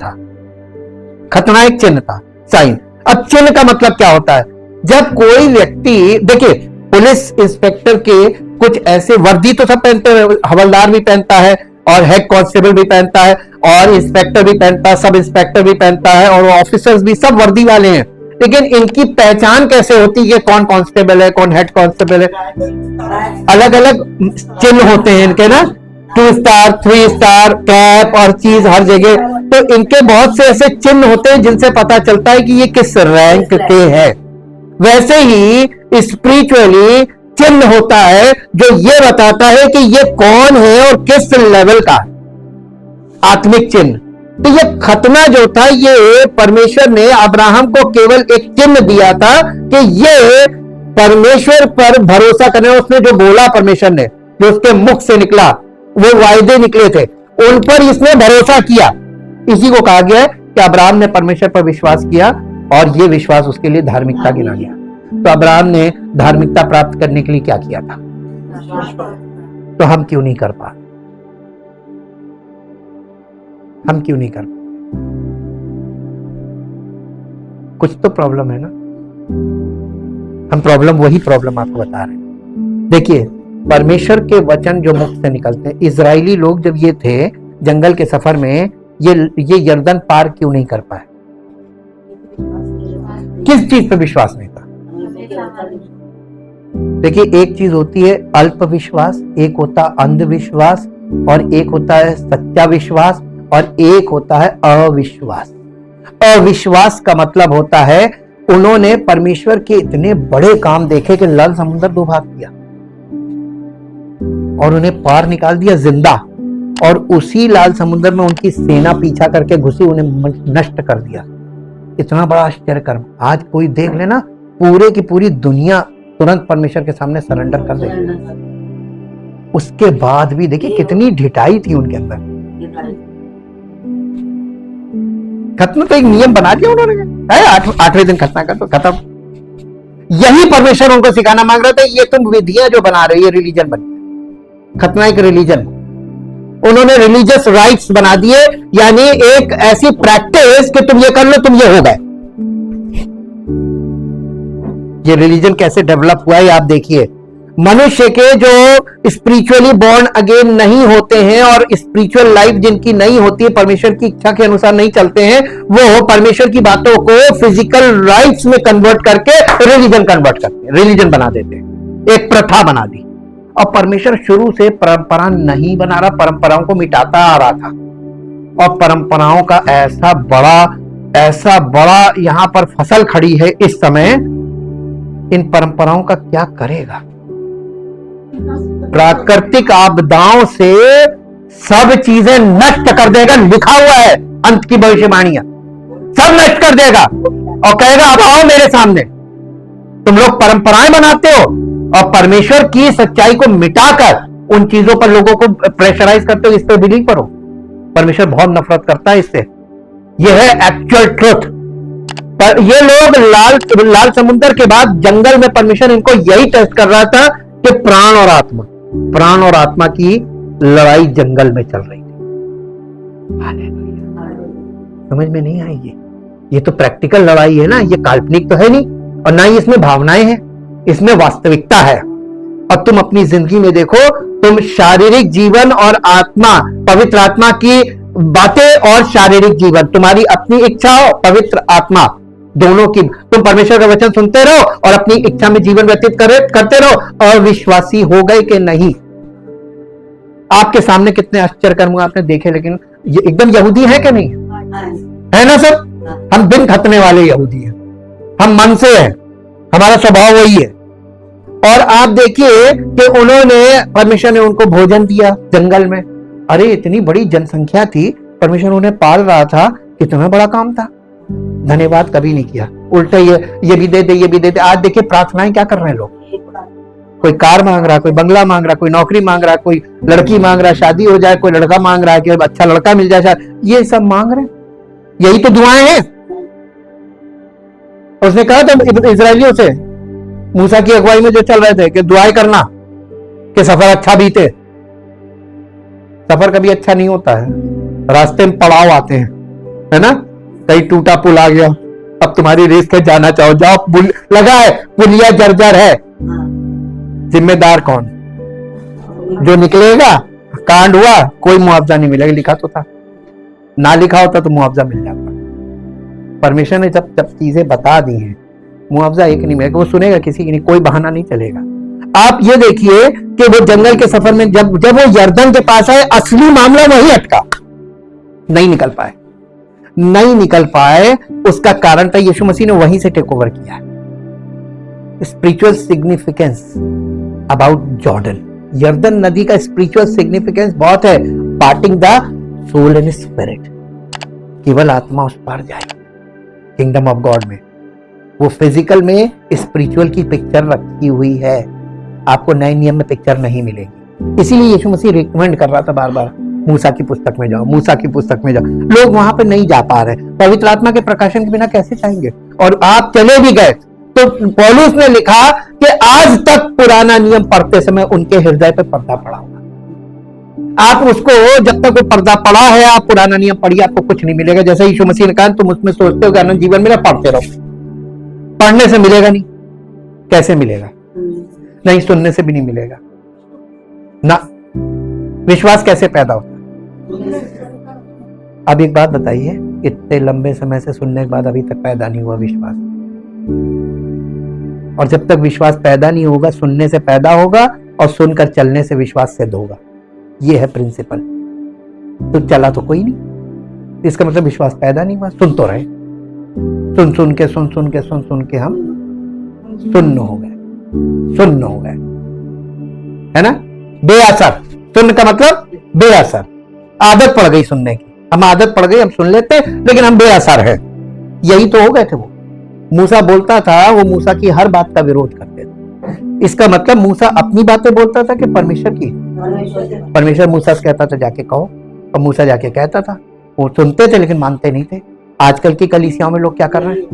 था, साइन। अब चिन्ह का मतलब क्या होता है? जब कोई व्यक्ति, देखिए पुलिस इंस्पेक्टर के कुछ ऐसे वर्दी तो सब पहनते हैं, हवलदार भी पहनता है, और हेड कांस्टेबल भी पहनता है, और इंस्पेक्टर भी पहनता है, सब इंस्पेक्टर भी पहनता है, और ऑफिसर्स भी, सब वर्दी वाले हैं। लेकिन इनकी पहचान कैसे होती है, कौन कांस्टेबल है, कौन हेड कांस्टेबल है? अलग अलग चिन्ह होते हैं इनके ना, 2 स्टार, 3 स्टार, कैप और चीज हर जगह। तो इनके बहुत से ऐसे चिन्ह होते हैं जिनसे पता चलता है कि ये किस रैंक के हैं। वैसे ही स्पिरिचुअली चिन्ह होता है जो ये बताता है कि ये कौन है और किस लेवल का, आत्मिक चिन्ह। तो ये खतना जो था, ये परमेश्वर ने अब्राहम को केवल एक चिन्ह दिया था कि ये परमेश्वर पर भरोसा करने, उसने जो बोला परमेश्वर ने, जो उसके मुख से निकला, वो वायदे निकले थे, उन पर इसने भरोसा किया। इसी को कहा गया है कि अब्राहम ने परमेश्वर पर विश्वास किया और ये विश्वास उसके लिए धार्मिकता गिना गया। तो अब्राहम ने धार्मिकता प्राप्त करने के लिए क्या किया था? तो हम क्यों नहीं कर पा? हम क्यों नहीं कर पा? कुछ तो प्रॉब्लम है ना। हम वही प्रॉब्लम आपको बता रहे हैं। देखिए, परमेश्वर के वचन जो मुख से निकलते हैं, इजरायली लोग जब ये थे जंगल के सफर में, ये यर्दन पार क्यों नहीं कर पाए? किस चीज पे विश्वास नहीं था? देखिए, एक चीज होती है अल्प विश्वास, एक होता अंधविश्वास, और एक होता है सच्चा विश्वास, और एक होता है अविश्वास। अविश्वास का मतलब होता है उन्होंने परमेश्वर के इतने बड़े काम देखे कि लाल समुद्र 2 भाग किया और उन्हें पार निकाल दिया जिंदा, और उसी लाल समुद्र में उनकी सेना पीछा करके घुसी, उन्हें नष्ट कर दिया। इतना बड़ा आश्चर्य कर्म आज कोई देख लेना, पूरे की पूरी दुनिया तुरंत परमेश्वर के सामने सरेंडर कर देगी। उसके बाद भी देखिए कितनी ढिठाई थी उनके अंदर। खत्म तो एक नियम बना दिया उन्होंने, 8वें दिन खतना कर तो खत्म। यही परमेश्वर उनको सिखाना मांग रहा था, ये तुम विधियां जो बना रहे हो, ये रिलीजन बन गया। खतना एक रिलीजन, उन्होंने रिलीजियस राइट्स बना दिए, यानी एक ऐसी प्रैक्टिस कि तुम ये कर लो, तुम ये हो गए। ये रिलीजन कैसे डेवलप हुआ है आप देखिए। मनुष्य के जो स्पिरिचुअली बॉर्न अगेन नहीं होते हैं और स्पिरिचुअल लाइफ जिनकी नहीं होती है, परमेश्वर की इच्छा के अनुसार नहीं चलते हैं, वो परमेश्वर की बातों को फिजिकल राइट्स में कन्वर्ट करके रिलीजन कन्वर्ट करते हैं, रिलीजन बना देते हैं, एक प्रथा बना दी। और परमेश्वर शुरू से परंपरा नहीं बना रहा, परंपराओं को मिटाता आ रहा था। और परंपराओं का ऐसा बड़ा यहां पर फसल खड़ी है इस समय। इन परंपराओं का क्या करेगा? प्राकृतिक आपदाओं से सब चीजें नष्ट कर देगा, लिखा हुआ है अंत की भविष्यवाणियां, सब नष्ट कर देगा और कहेगा अब आओ मेरे सामने। तुम लोग परंपराएं बनाते हो और परमेश्वर की सच्चाई को मिटाकर उन चीजों पर लोगों को प्रेशराइज करते हो, इस पर बिलीव करो। परमेश्वर बहुत नफरत करता है इससे। यह है एक्चुअल ट्रुथ। पर ये लोग लाल समुद्र के बाद जंगल में परमेश्वर इनको यही टेस्ट कर रहा था कि प्राण और आत्मा की लड़ाई जंगल में चल रही थी। समझ में नहीं आई ये तो प्रैक्टिकल लड़ाई है ना, ये काल्पनिक तो है नहीं, और ना ही इसमें भावनाएं हैं, इसमें वास्तविकता है। और तुम अपनी जिंदगी में देखो, तुम शारीरिक जीवन और आत्मा, पवित्र आत्मा की बातें और शारीरिक जीवन, तुम्हारी अपनी इच्छा और पवित्र आत्मा दोनों की, तुम परमेश्वर का वचन सुनते रहो और अपनी इच्छा में जीवन व्यतीत करते रहो। अविश्वासी हो गए कि नहीं? आपके सामने कितने आश्चर्य कर्म आपने देखे, लेकिन ये एकदम यहूदी है कि नहीं है ना सब? हम दिन खतने वाले यहूदी हैं, हम मन से हैं, हमारा स्वभाव वही है। और आप देखिए कि उन्होंने, परमेश्वर ने उनको भोजन दिया जंगल में। अरे इतनी बड़ी जनसंख्या थी, परमेश्वर उन्हें पाल रहा था, कितना बड़ा काम था। धन्यवाद कभी नहीं किया, उल्टा ये भी दे दे, ये भी दे दे। आज देखिए प्रार्थनाएं क्या कर रहे हैं लोग, कोई कार मांग रहा, कोई बंगला मांग रहा, कोई नौकरी मांग रहा, कोई लड़की मांग रहा, शादी हो जाए, कोई लड़का मांग रहा है कि अच्छा लड़का मिल जाए, ये सब मांग रहे हैं। यही तो दुआएं हैं। उसने कहा था इजरायलियों से, मूसा की अगुवाई में जो चल रहे थे, कि दुआएं करना कि सफर अच्छा बीते। सफर कभी अच्छा नहीं होता है, रास्ते में पड़ाव आते हैं, है ना। कहीं टूटा पुल आ गया, अब तुम्हारी रेस के जाना चाहो, जाओ, पुल लगा है, पुलिया जर्जर है, जिम्मेदार कौन? जो निकलेगा कांड हुआ, कोई मुआवजा नहीं मिलेगा, लिखा तो था, ना लिखा होता तो मुआवजा मिल जाता। परमेश्वर ने जब जब चीजें बता दी हैं, मुआवजा एक नहीं मिलेगा, वो सुनेगा किसी की नहीं, कोई बहाना नहीं चलेगा। आप ये देखिए कि वो जंगल के सफर में जब जब वो यर्दन के पास आए, असली मामला वही अटका, नहीं निकल पाए, नहीं निकल पाए। उसका कारण था यीशु मसीह ने वहीं से टेक ओवर किया। स्पिरिचुअल सिग्निफिकेंस अबाउट जॉर्डन, यर्दन नदी का स्पिरिचुअल सिग्निफिकेंस बहुत है। Parting the soul and spirit, केवल आत्मा उस पार जाए किंगडम ऑफ गॉड में। वो फिजिकल में स्पिरिचुअल की पिक्चर रखी हुई है, आपको नए नियम में पिक्चर नहीं मिलेगी। इसीलिए यीशु मसीह रिकमेंड कर रहा था बार बार, मूसा की पुस्तक में जाओ, मूसा की पुस्तक में जाओ। लोग वहां पे नहीं जा पा रहे, पवित्र आत्मा के प्रकाशन के बिना कैसे जाएंगे? और आप चले भी गए तो पौलुस ने लिखा कि आज तक पुराना नियम पढ़ते समय उनके हृदय पे पर्दा पड़ा होगा। आप उसको, जब तक वो पर्दा पड़ा है, आप पुराना नियम पढ़िए, आपको कुछ नहीं मिलेगा। जैसे यीशु मसीह ने कहा, तुम उसमें सोचते हो कि अनंत जीवन मिला, पढ़ते रहो। पढ़ने से मिलेगा नहीं, कैसे मिलेगा? नहीं, सुनने से भी नहीं मिलेगा ना। विश्वास कैसे पैदा होता? अब एक बात बताइए, इतने लंबे समय से सुनने के बाद अभी तक पैदा नहीं हुआ विश्वास, और जब तक विश्वास पैदा नहीं होगा, सुनने से पैदा होगा, और सुनकर चलने से विश्वास सिद्ध होगा। ये है प्रिंसिपल। तो चला तो कोई नहीं, इसका मतलब विश्वास पैदा नहीं हुआ। सुन तो रहे, सुन सुन के हम सुन्न हो गए, है ना? बेअसर, सुनने का मतलब बेअसर, आदत पड़ गई सुनने की। हम आदत पड़ गई, हम सुन लेते लेकिन हम बेअसर है। यही तो हो गए थे वो। मूसा बोलता था, वो मूसा की हर बात का विरोध करते थे। इसका मतलब मूसा अपनी बातें बोलता था कि परमेश्वर की? परमेश्वर मूसा से कहता था जाके कहो, और मूसा जाके कहता था। वो सुनते थे लेकिन मानते नहीं थे। आजकल की कलीसियाओं में लोग क्या कर रहे हैं?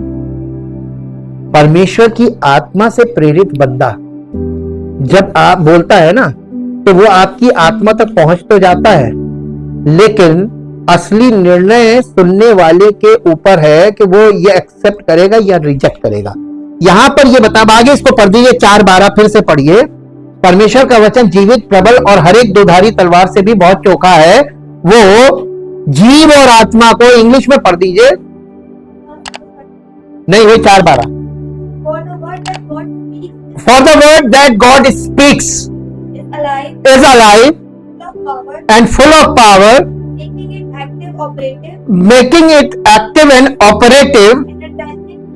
परमेश्वर की आत्मा से प्रेरित बंदा जब आप बोलता है ना, तो वो आपकी आत्मा तक पहुंच तो जाता है, लेकिन असली निर्णय सुनने वाले के ऊपर है कि वो ये एक्सेप्ट करेगा या रिजेक्ट करेगा। यहां पर ये बता, आगे इसको पढ़ दीजिए 4:12 फिर से पढ़िए। परमेश्वर का वचन जीवित, प्रबल और हर एक दोधारी तलवार से भी बहुत चोखा है। वो जीव और आत्मा को, इंग्लिश में पढ़ दीजिए, नहीं वही 4:12। For the word that God speaks is alive and full of power, making it active and operative,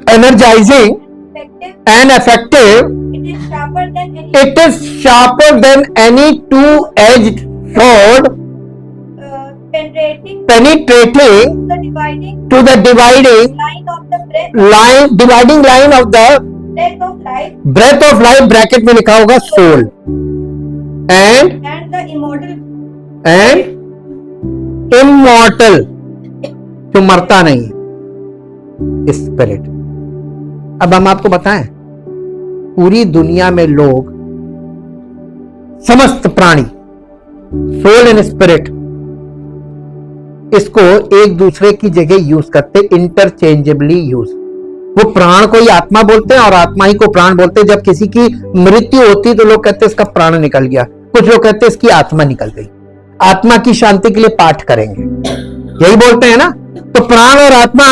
energizing and effective. It is sharper than any two-edged sword, penetrating to the dividing line of the breath of life, bracket में लिखा होगा soul, and immortal, जो मरता नहीं, spirit. अब हम आपको बताएं, पूरी दुनिया में लोग, समस्त प्राणी, सोल एंड स्पिरिट, इसको एक दूसरे की जगह यूज करते, इंटरचेंजेबली यूज। वो प्राण को ही आत्मा बोलते हैं और आत्मा ही को प्राण बोलते हैं। जब किसी की मृत्यु होती तो लोग कहते हैं इसका प्राण निकल गया, कुछ लोग कहते हैं इसकी आत्मा निकल गई। आत्मा की शांति के लिए पाठ करेंगे, यही बोलते हैं ना। तो प्राण और आत्मा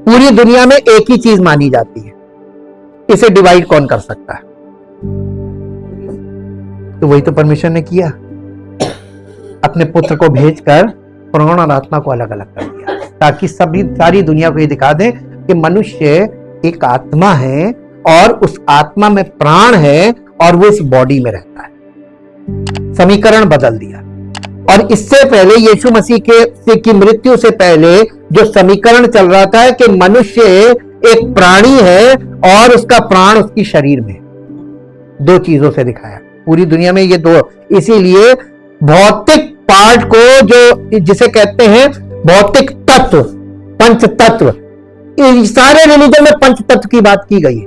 पूरी दुनिया में एक ही चीज मानी जाती है। इसे डिवाइड कौन कर सकता है? तो वही तो परमेश्वर ने किया, अपने पुत्र को भेजकर प्राण और आत्मा को अलग अलग कर दिया, ताकि सारी दुनिया को ये दिखा दें कि मनुष्य एक आत्मा है और उस आत्मा में प्राण है और वो इस बॉडी में रहता है। समीकरण बदल दिया। और इससे पहले यीशु मसीह की मृत्यु से पहले जो समीकरण चल रहा था कि मनुष्य एक प्राणी है और उसका प्राण उसकी शरीर में, दो चीजों से दिखाया पूरी दुनिया में ये दो। इसीलिए भौतिक पार्ट को, जो जिसे कहते हैं भौतिक तत्व, पंच तत्व, सारे रिलीजन में पंच तत्व की बात की गई है।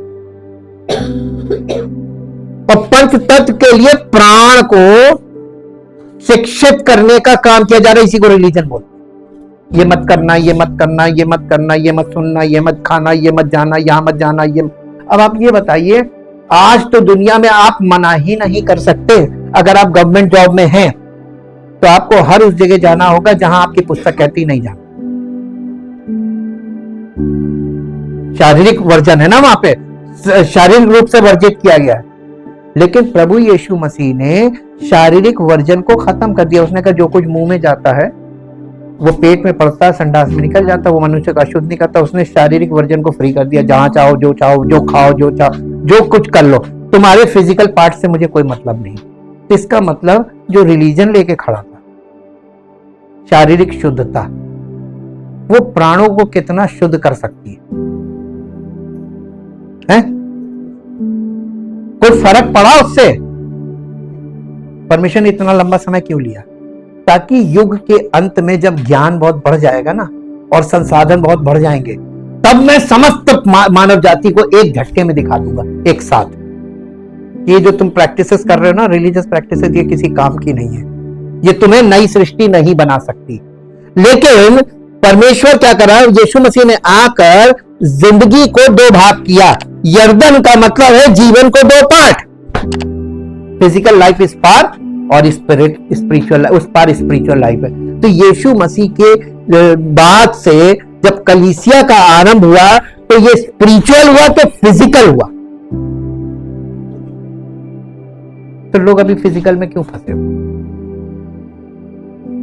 और पंच तत्व के लिए प्राण को शिक्षित करने का काम किया जा रहा है। इसी को रिलीजन बोलते हैं। ये मत करना, ये मत करना, ये मत करना, ये मत सुनना, ये मत खाना, ये मत जाना, यहां मत जाना। ये अब आप ये बताइए, आज तो दुनिया में आप मना ही नहीं कर सकते। अगर आप गवर्नमेंट जॉब में हैं तो आपको हर उस जगह जाना होगा जहां आपकी पुस्तक कहती नहीं जाना। शारीरिक वर्जन है ना, वहां पे शारीरिक रूप से वर्जित किया गया है। लेकिन प्रभु यीशु मसीह ने शारीरिक वर्जन को खत्म कर दिया। उसने कहा जो कुछ मुंह में जाता है वो पेट में पड़ता है, संडास में निकल जाता है, वो मनुष्य का अशुद्ध नहीं करता। उसने शारीरिक वर्जन को फ्री कर दिया। जहां चाहो, जो खाओ, जो चाहो, जो कुछ कर लो, तुम्हारे फिजिकल पार्ट से मुझे कोई मतलब नहीं। इसका मतलब जो रिलीजन लेके खड़ा था, शारीरिक शुद्धता, वो प्राणों को कितना शुद्ध कर सकती है? कोई फर्क पड़ा उससे? परमेश्वर ने इतना लंबा समय क्यों लिया? ताकि युग के अंत में जब ज्ञान बहुत बढ़ जाएगा ना और संसाधन बहुत बढ़ जाएंगे, तब मैं समस्त मानव जाति को एक झटके में दिखा दूंगा, एक साथ। ये जो तुम प्रैक्टिसेस कर रहे हो ना, रिलीजियस प्रैक्टिसेस, ये किसी काम की नहीं है। ये तुम्हें नई सृष्टि नहीं बना सकती। लेकिन परमेश्वर क्या कर रहा है? यीशु मसीह ने आकर जिंदगी को दो भाग किया। यर्दन का मतलब है जीवन को दो पार्ट, फिजिकल लाइफ इस पार और स्पिरिचुअल उस पार स्पिरिचुअल लाइफ है। तो यीशु मसीह के बाद से जब कलीसिया का आरंभ हुआ तो ये स्पिरिचुअल हुआ तो फिजिकल हुआ। तो लोग अभी फिजिकल में क्यों फंसे हो?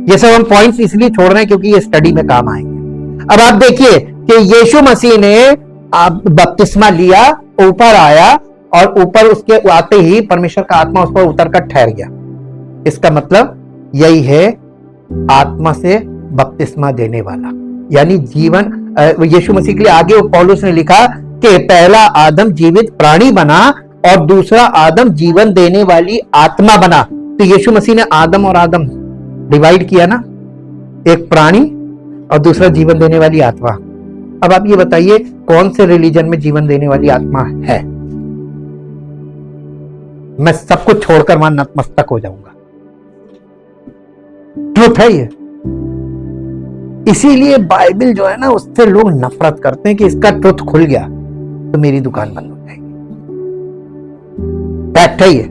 ये सब हम पॉइंट्स इसलिए छोड़ रहे हैं क्योंकि ये स्टडी में काम आएंगे। अब आप देखिए कि यीशु मसीह ने बपतिस्मा लिया, ऊपर आया और ऊपर उसके आते ही परमेश्वर का आत्मा उस पर उतर कर ठहर गया। इसका मतलब यही है, आत्मा से बपतिस्मा देने वाला, यानी जीवन। यीशु मसीह के लिए आगे पौलुस ने लिखा कि पहला आदम जीवित प्राणी बना और दूसरा आदम जीवन देने वाली आत्मा बना। तो यीशु मसीह ने आदम और आदम डिवाइड किया ना, एक प्राणी और दूसरा जीवन देने वाली आत्मा। अब आप ये बताइए कौन से रिलीजन में जीवन देने वाली आत्मा है? मैं सब कुछ छोड़कर वहां नतमस्तक हो जाऊंगा। ट्रुथ है ये। इसीलिए बाइबल जो है ना, उससे लोग नफरत करते हैं कि इसका ट्रुथ खुल गया तो मेरी दुकान बंद हो जाएगी। फैक्ट है ये।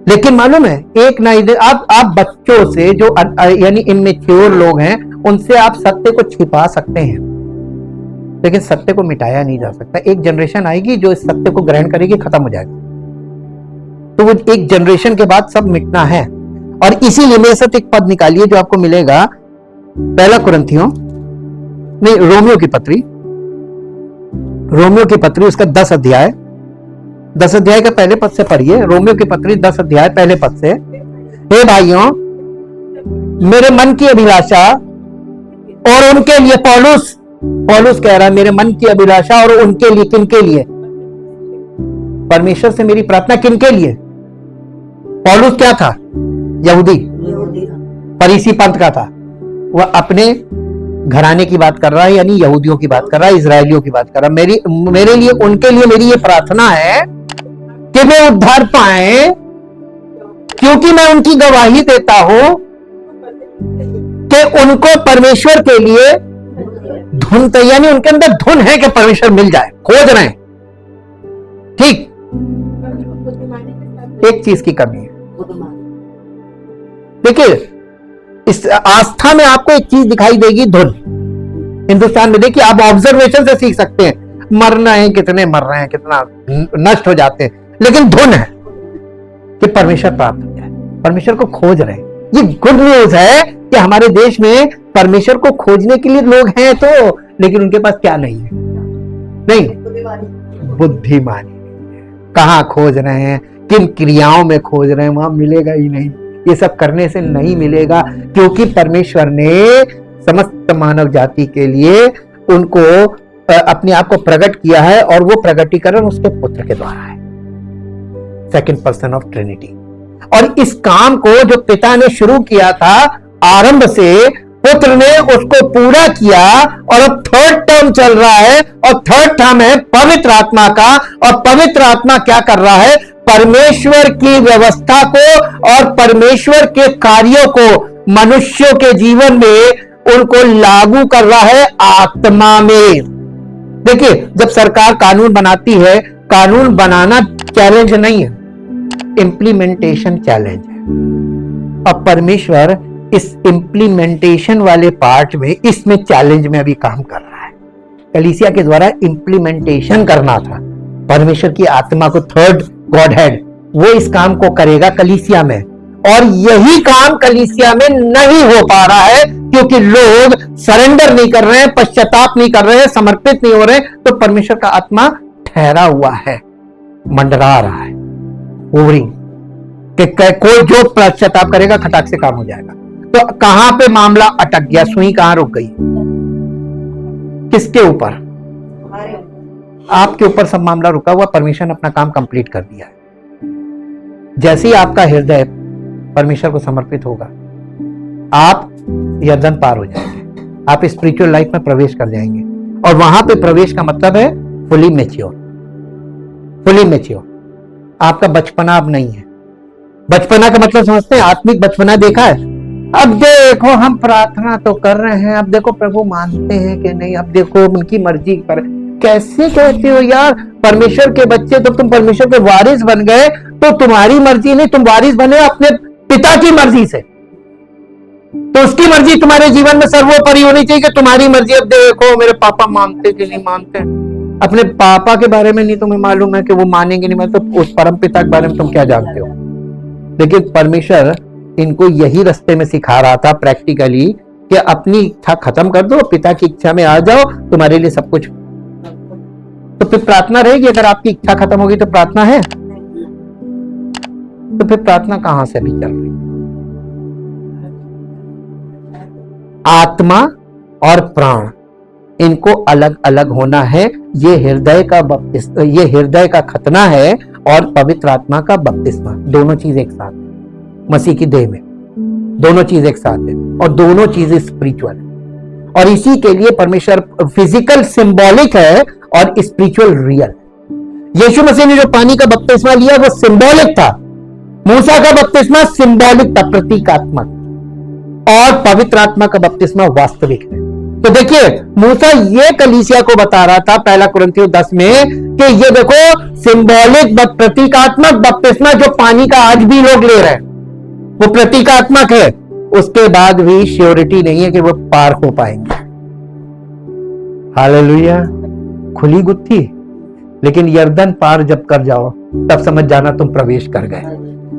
लेकिन मालूम है, एक ना आप बच्चों से जो यानी इमेच्योर लोग हैं, उनसे आप सत्य को छिपा सकते हैं, लेकिन सत्य को मिटाया नहीं जा सकता। एक जनरेशन आएगी जो इस सत्य को ग्रहण करेगी, खत्म हो जाएगा। तो वो एक जनरेशन के बाद सब मिटना है। और इसीलिए मेरे साथ एक पद निकालिए जो आपको मिलेगा, पहला कुरिन्थियों नहीं, रोमियो की पत्री उसका 10 अध्याय का पहले पद से पढ़िए। रोमियो की पत्री 10 अध्याय पहले पद से। हे भाइयों, मेरे मन की अभिलाषा और उनके लिए, पौलुस कह रहा है, मेरे मन की अभिलाषा और उनके लिए, किनके लिए? परमेश्वर से मेरी प्रार्थना किनके लिए? पौलुस क्या था? यहूदी, फरीसी पंथ का था। वह अपने घराने की बात कर रहा है, यानी यहूदियों की बात कर रहा है, इजरायलियों की बात कर रहा है। मेरे लिए, उनके लिए मेरी ये प्रार्थना है कि वे उद्धार पाए, क्योंकि मैं उनकी गवाही देता हूं कि उनको परमेश्वर के लिए धुन, यानी उनके अंदर धुन है कि परमेश्वर मिल जाए, खोज रहे हैं। ठीक, एक चीज की कमी है। देखिए, इस आस्था में आपको एक चीज दिखाई देगी, धुन। हिंदुस्तान में देखिए, आप ऑब्जर्वेशन से सीख सकते हैं। मरना है, कितने मर रहे हैं, कितना नष्ट हो जाते हैं, लेकिन धुन है कि परमेश्वर प्राप्त हो जाए, परमेश्वर को खोज रहे हैं। ये गुड न्यूज है कि हमारे देश में परमेश्वर को खोजने के लिए लोग हैं तो, लेकिन उनके पास क्या नहीं है? नहीं, बुद्धिमानी। कहां खोज रहे हैं, किन क्रियाओं में खोज रहे हैं, वहां मिलेगा ही नहीं। ये सब करने से नहीं मिलेगा, क्योंकि परमेश्वर ने समस्त मानव जाति के लिए उनको अपने आप को प्रकट किया है, और वो प्रकटीकरण उसके पुत्र के द्वारा है, सेकंड पर्सन ऑफ ट्रिनिटी। और इस काम को जो पिता ने शुरू किया था आरंभ से, पुत्र ने उसको पूरा किया, और अब थर्ड टर्म चल रहा है, और थर्ड टर्म है पवित्र आत्मा का। और पवित्र आत्मा क्या कर रहा है? परमेश्वर की व्यवस्था को और परमेश्वर के कार्यों को मनुष्यों के जीवन में उनको लागू कर रहा है आत्मा में। देखिए, जब सरकार कानून बनाती है, कानून बनाना चैलेंज नहीं है, इंप्लीमेंटेशन चैलेंज है। अब परमेश्वर इस इम्प्लीमेंटेशन वाले पार्ट में, इसमें चैलेंज में अभी काम कर रहा है। कलीसिया के द्वारा इम्प्लीमेंटेशन करना था परमेश्वर की आत्मा को, थर्ड गॉड हेड, वो इस काम को करेगा कलीसिया में। और यही काम कलीसिया में नहीं हो पा रहा है क्योंकि लोग सरेंडर नहीं कर रहे हैं, पश्चाताप नहीं कर रहे हैं, समर्पित नहीं हो रहे हैं। तो परमेश्वर का आत्मा ठहरा हुआ है, मंडरा रहा है, ओवरिंग कि कोई जो पश्चाताप करेगा खटाक से काम हो जाएगा। तो कहां पे मामला अटक गया, सुई कहां रुक गई? किसके ऊपर? आपके ऊपर सब मामला रुका हुआ। परमेश्वर ने अपना काम कंप्लीट कर दिया है। जैसे ही आपका हृदय परमेश्वर को समर्पित होगा, आप यर्दन पार हो जाएंगे, आप स्पिरिचुअल लाइफ में प्रवेश कर जाएंगे। और वहां पे प्रवेश का मतलब है फुली मैच्योर। फुली मैच्योर, आपका बचपना अब नहीं है। बचपना का मतलब समझते हैं? आत्मिक बचपना देखा है? अब देखो हम प्रार्थना तो कर रहे हैं, अब देखो प्रभु मानते हैं कि नहीं, अब देखो उनकी मर्जी पर। कैसे कहते हो यार? परमेश्वर के बच्चे, तो तुम परमेश्वर के वारिस बन गए, तो तुम्हारी मर्जी नहीं, तुम वारिस बने अपने पिता की मर्जी से। तो उसकी मर्जी तुम्हारे जीवन में सर्वोपरि होनी चाहिए कि तुम्हारी मर्जी। अब देखो मेरे पापा मानते कि नहीं मानते, अपने पापा के बारे में नहीं तुम्हें मालूम है कि वो मानेंगे नहीं मानेंगे, तो उस परम पिता के बारे में तुम क्या जानते हो? लेकिन परमेश्वर इनको यही रास्ते में सिखा रहा था प्रैक्टिकली कि अपनी इच्छा खत्म कर दो, पिता की इच्छा में आ जाओ, तुम्हारे लिए सब कुछ। तो फिर प्रार्थना रहेगी? अगर आपकी इच्छा खत्म होगी तो प्रार्थना है? तो फिर प्रार्थना कहां से भी चल रही? आत्मा और प्राण, इनको अलग अलग होना है। ये हृदय का खतना है और पवित्र आत्मा का बपतिस्मा, दोनों चीज एक साथ है मसीह की देह में, दोनों चीज एक साथ है और दोनों चीजें स्पिरिचुअल है। और इसी के लिए परमेश्वर फिजिकल सिंबॉलिक है और स्पिरिचुअल रियल। यीशु मसीह ने जो पानी का बपतिस्मा लिया वो सिंबॉलिक था, मूसा का बपतिस्मा सिंबॉलिक था, प्रतीकात्मक, और पवित्र आत्मा का बपतिस्मा वास्तविक है। तो देखिए मूसा ये कलीसिया को बता रहा था पहला कुरिन्थियों 10 में कि ये देखो सिंबॉलिक प्रतीकात्मक बपतिस्मा जो पानी का आज भी लोग ले रहे हैं वो प्रतीकात्मक है, उसके बाद भी श्योरिटी नहीं है कि वो पार हो पाएंगे। हालेलुया, खुली गुत्थी। लेकिन यर्दन पार जब कर जाओ तब समझ जाना तुम प्रवेश कर गए,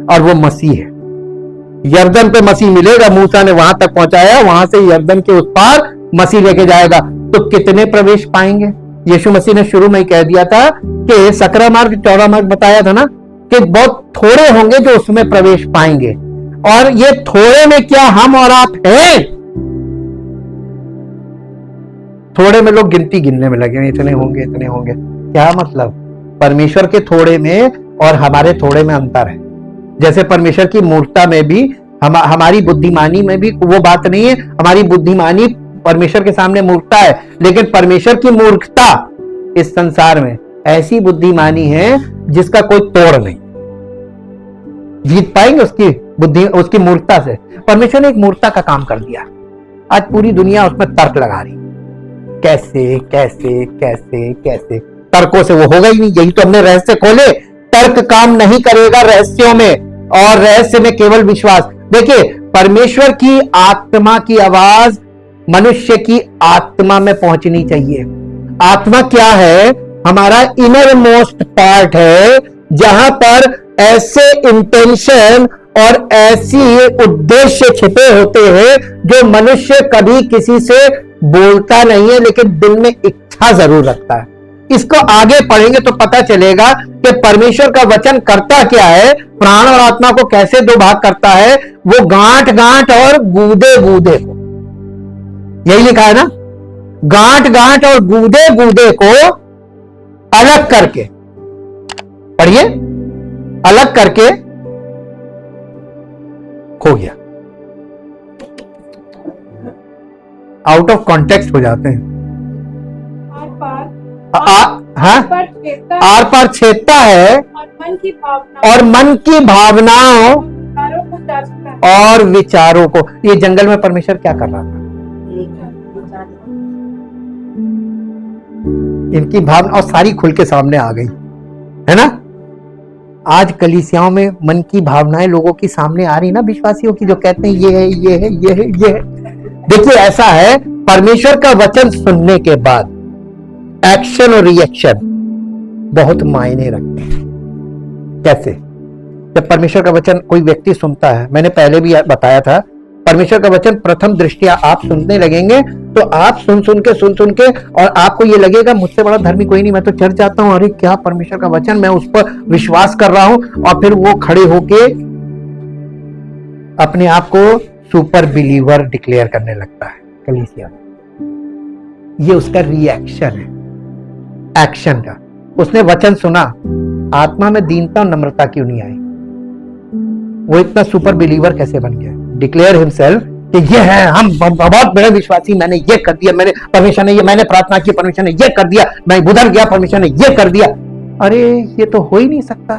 और वो मसीह है। यर्दन पे मसीह मिलेगा, मूसा ने वहां तक पहुंचाया, वहां से यर्दन के उस पार मसीह लेके जाएगा। तो कितने प्रवेश पाएंगे? यीशु मसीह ने शुरू में ही कह दिया था कि सकरा मार्ग चौड़ा मार्ग बताया था ना कि बहुत थोड़े होंगे जो उसमें प्रवेश पाएंगे। और ये थोड़े में क्या हम और आप हैं? थोड़े में लोग गिनती गिनने में लगे, इतने होंगे इतने होंगे। क्या मतलब? परमेश्वर के थोड़े में और हमारे थोड़े में अंतर है। जैसे परमेश्वर की मूर्खता में भी हमारी बुद्धिमानी में भी वो बात नहीं है। हमारी बुद्धिमानी परमेश्वर के सामने मूर्खता है, लेकिन परमेश्वर की मूर्खता इस संसार में ऐसी बुद्धिमानी है जिसका कोई तोड़ नहीं। जीत पाएंगे उसकी बुद्धि, उसकी मूर्खता से। परमेश्वर ने एक मूर्खता का काम कर दिया, आज पूरी दुनिया उसमें तर्क लगा रही, कैसे कैसे कैसे कैसे। तर्कों से वो होगा ही नहीं। यही तो हमने रहस्य खोले, तर्क काम नहीं करेगा रहस्यों में, और रहस्य में केवल विश्वास। देखिए परमेश्वर की आत्मा की आवाज मनुष्य की आत्मा में पहुंचनी चाहिए। आत्मा क्या है? हमारा इनर मोस्ट पार्ट है, जहां पर ऐसे इंटेंशन और ऐसी उद्देश्य छिपे होते हैं जो मनुष्य कभी किसी से बोलता नहीं है, लेकिन दिल में इच्छा जरूर रखता है। इसको आगे पढ़ेंगे तो पता चलेगा कि परमेश्वर का वचन करता क्या है, प्राण और आत्मा को कैसे दो भाग करता है। वो गांठ गांठ और गूदे गूदे को, यही लिखा है ना, गांठ गांठ और गूदे गूदे को अलग करके, पढ़िए, अलग करके खो गया। आउट ऑफ कॉन्टेक्स्ट हो जाते हैं। आर पार छेदता है और मन की भावनाओं और विचारों को। ये जंगल में परमेश्वर क्या कर रहा था? इनकी भावना और सारी खुल के सामने आ गई, है ना। आज कलीसियाओं में मन की भावनाएं लोगों की सामने आ रही ना, विश्वासियों की, जो कहते हैं ये है, ये है, ये है, ये है। देखिए ऐसा है, परमेश्वर का वचन सुनने के बाद एक्शन और रिएक्शन बहुत मायने रखते हैं। कैसे? जब परमेश्वर का वचन कोई व्यक्ति सुनता है, मैंने पहले भी बताया था, परमेश्वर का वचन प्रथम दृष्टिया आप सुनने लगेंगे तो आप सुन सुन के और आपको ये लगेगा मुझसे बड़ा धर्मी कोई नहीं, मैं तो चर्च जाता हूं, अरे क्या परमेश्वर का वचन, मैं उस पर विश्वास कर रहा हूं। और फिर वो खड़े होके अपने आप को सुपर बिलीवर डिक्लेयर करने लगता है कलीसिया में। ये उसका रिएक्शन है एक्शन का। उसने वचन सुना, आत्मा में दीनता और नम्रता क्यों नहीं आई? वो इतना सुपर बिलीवर कैसे बन गया? डिक्लेयर हिमसेल्फ कि ये है, हम बहुत बड़े विश्वासी, मैंने ये कर दिया, मैंने परमेश्वर ने ये, मैंने प्रार्थना की, परमेश्वर ने ये कर दिया, मैं उधर गया, परमेश्वर ने ये कर दिया। अरे ये तो हो ही नहीं सकता।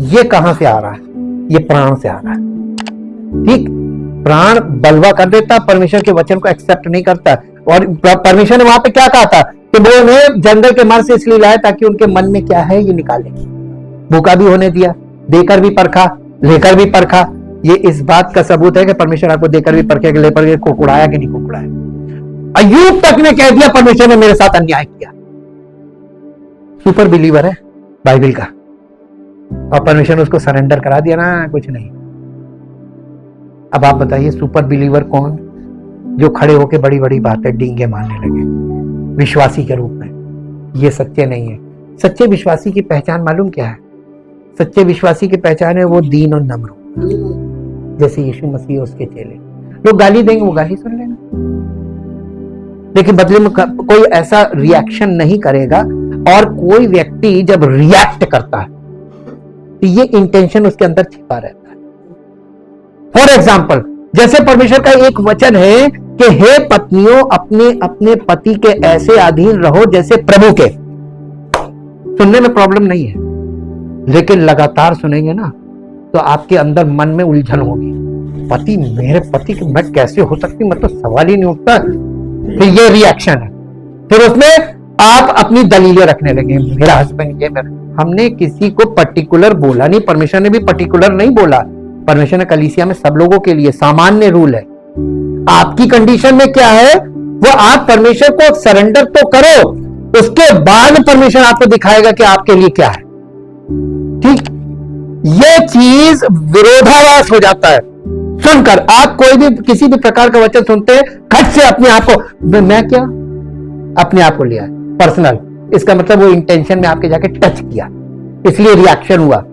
ये कहां से आ रहा है? ये प्राण से आ रहा है। ठीक, प्राण बलवा कर देता, परमेश्वर के वचन को एक्सेप्ट नहीं करता। और परमेश्वर ने वहां पे क्या कहा था कि वो उन्हें जंगल के मार्ग से इसलिए लाया ताकि उनके मन में क्या है ये निकाले। भूखा भी होने दिया, देकर भी परखा, लेकर भी परखा। ये इस बात का सबूत है कि परमेश्वर आपको देकर भी परखे, लेकर भी कुकुड़ाया कि नहीं कुकुड़ाया। अय्यूब तक ने कह दिया परमेश्वर ने मेरे साथ अन्याय किया। सुपर बिलीवर है बाइबल का, और परमेश्वर ने उसको सरेंडर करा दिया ना, कुछ नहीं। अब आप बताइए सुपर बिलीवर कौन? जो खड़े होके बड़ी बड़ी बातें डींगे मारने लगे विश्वासी के रूप में। ये सच्चे नहीं है। सच्चे विश्वासी की पहचान मालूम क्या है? सच्चे विश्वासी की पहचान है वो दीन और नम्र, जैसे यीशु मसीह उसके चेले। लोग गाली देंगे, वो गाली सुन लेना, लेकिन बदले में कोई ऐसा रिएक्शन नहीं करेगा। और कोई व्यक्ति जब रिएक्ट करता है तो ये इंटेंशन उसके अंदर छिपा रहता है। फॉर एग्जाम्पल, जैसे परमेश्वर का एक वचन है कि हे पत्नियों अपने अपने पति के ऐसे अधीन रहो जैसे प्रभु के। सुनने में प्रॉब्लम नहीं है, लेकिन लगातार सुनेंगे ना तो आपके अंदर मन में उलझन होगी। पति, मेरे पति के मैं कैसे हो सकती, मतलब सवाल ही नहीं उठता। फिर ये रिएक्शन है। फिर उसमें आप अपनी दलीलें रखने लगे, मेरा हस्बैंड ये, हमने किसी को पर्टिकुलर बोला नहीं, परमेश्वर ने भी पर्टिकुलर नहीं बोला। परमेश्वर ने कलीसिया में सब लोगों के लिए सामान्य रूल है। आपकी कंडीशन में क्या है वो आप परमेश्वर को सरेंडर तो करो, उसके बाद परमेश्वर आपको दिखाएगा कि आपके लिए क्या है। ठीक, ये चीज विरोधाभास हो जाता है। सुनकर आप कोई भी किसी भी प्रकार का वचन सुनते हैं, खट से अपने आप को, मैं क्या, अपने आप को लिया पर्सनल। इसका मतलब वो इंटेंशन में आपके जाके टच किया, इसलिए रिएक्शन हुआ।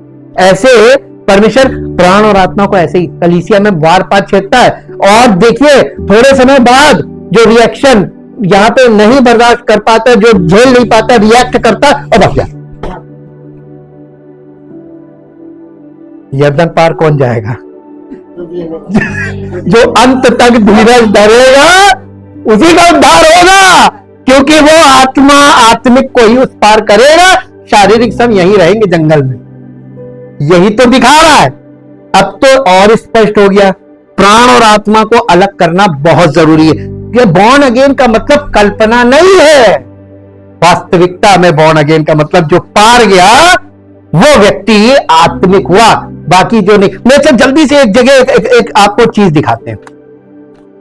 ऐसे परमेश्वर प्राण और आत्मा को ऐसे ही कलीसिया में वार पात छेदता है। और देखिए थोड़े समय बाद जो रिएक्शन यहां पे नहीं बर्दाश्त कर पाता, जो झेल नहीं पाता, रिएक्ट करता और बच गया। यर्दन पार कौन जाएगा? जो अंत तक धीरज धरेगा उसी का उद्धार होगा, क्योंकि वो आत्मा आत्मिक को ही उस पार करेगा। शारीरिक सब यहीं रहेंगे जंगल में। यही तो दिखा रहा है। अब तो और स्पष्ट हो गया, प्राण और आत्मा को अलग करना बहुत जरूरी है। ये बॉर्न अगेन का मतलब कल्पना नहीं है, वास्तविकता में बॉर्न अगेन का मतलब जो पार गया वो व्यक्ति आत्मिक हुआ, बाकी जो नहीं। मैं जल्दी से एक जगह एक आपको चीज दिखाते हैं।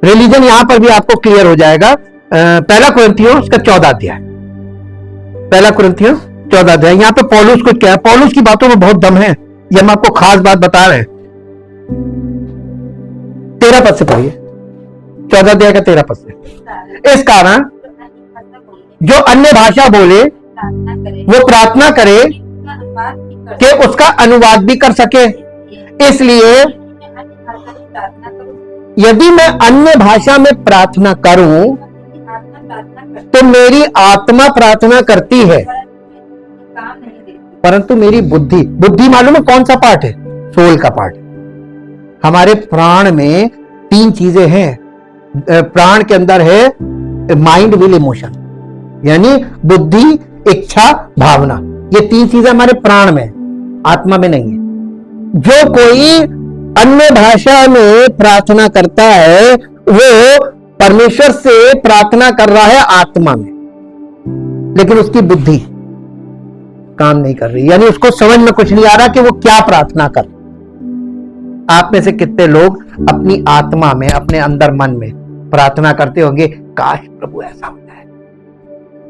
रिलीजन यहां पर भी आपको क्लियर हो जाएगा। पहला कुरिन्थियों उसका 14 अध्याय, पहला कुरिन्थियों 14 अध्याय। यहां पे पौलुस को क्या है, पौलुस की बातों में बहुत दम है, ये हम आपको खास बात बता रहे हैं। 13 पद से पढ़िए, 14 अध्याय का 13 पद से। इस कारण जो अन्य भाषा बोले वो प्रार्थना करे कि उसका अनुवाद भी कर सके। इसलिए यदि मैं अन्य भाषा में प्रार्थना करूं तो मेरी आत्मा प्रार्थना करती है, परंतु मेरी बुद्धि, बुद्धि मालूम है कौन सा पार्ट है? सोल का पार्ट। हमारे प्राण में 3 चीजें हैं। प्राण के अंदर है माइंड, विल, इमोशन, यानी बुद्धि, इच्छा, भावना। ये 3 चीजें हमारे प्राण में, आत्मा में नहीं है। जो कोई अन्य भाषा में प्रार्थना करता है वो परमेश्वर से प्रार्थना कर रहा है आत्मा में, लेकिन उसकी बुद्धि, काम नहीं कर रही, यानी उसको समझ में कुछ नहीं आ रहा कि वो क्या प्रार्थना कर। आप में से कितने लोग अपनी आत्मा में, अपने अंदर मन में प्रार्थना करते होंगे, काश प्रभु ऐसा हो जाए,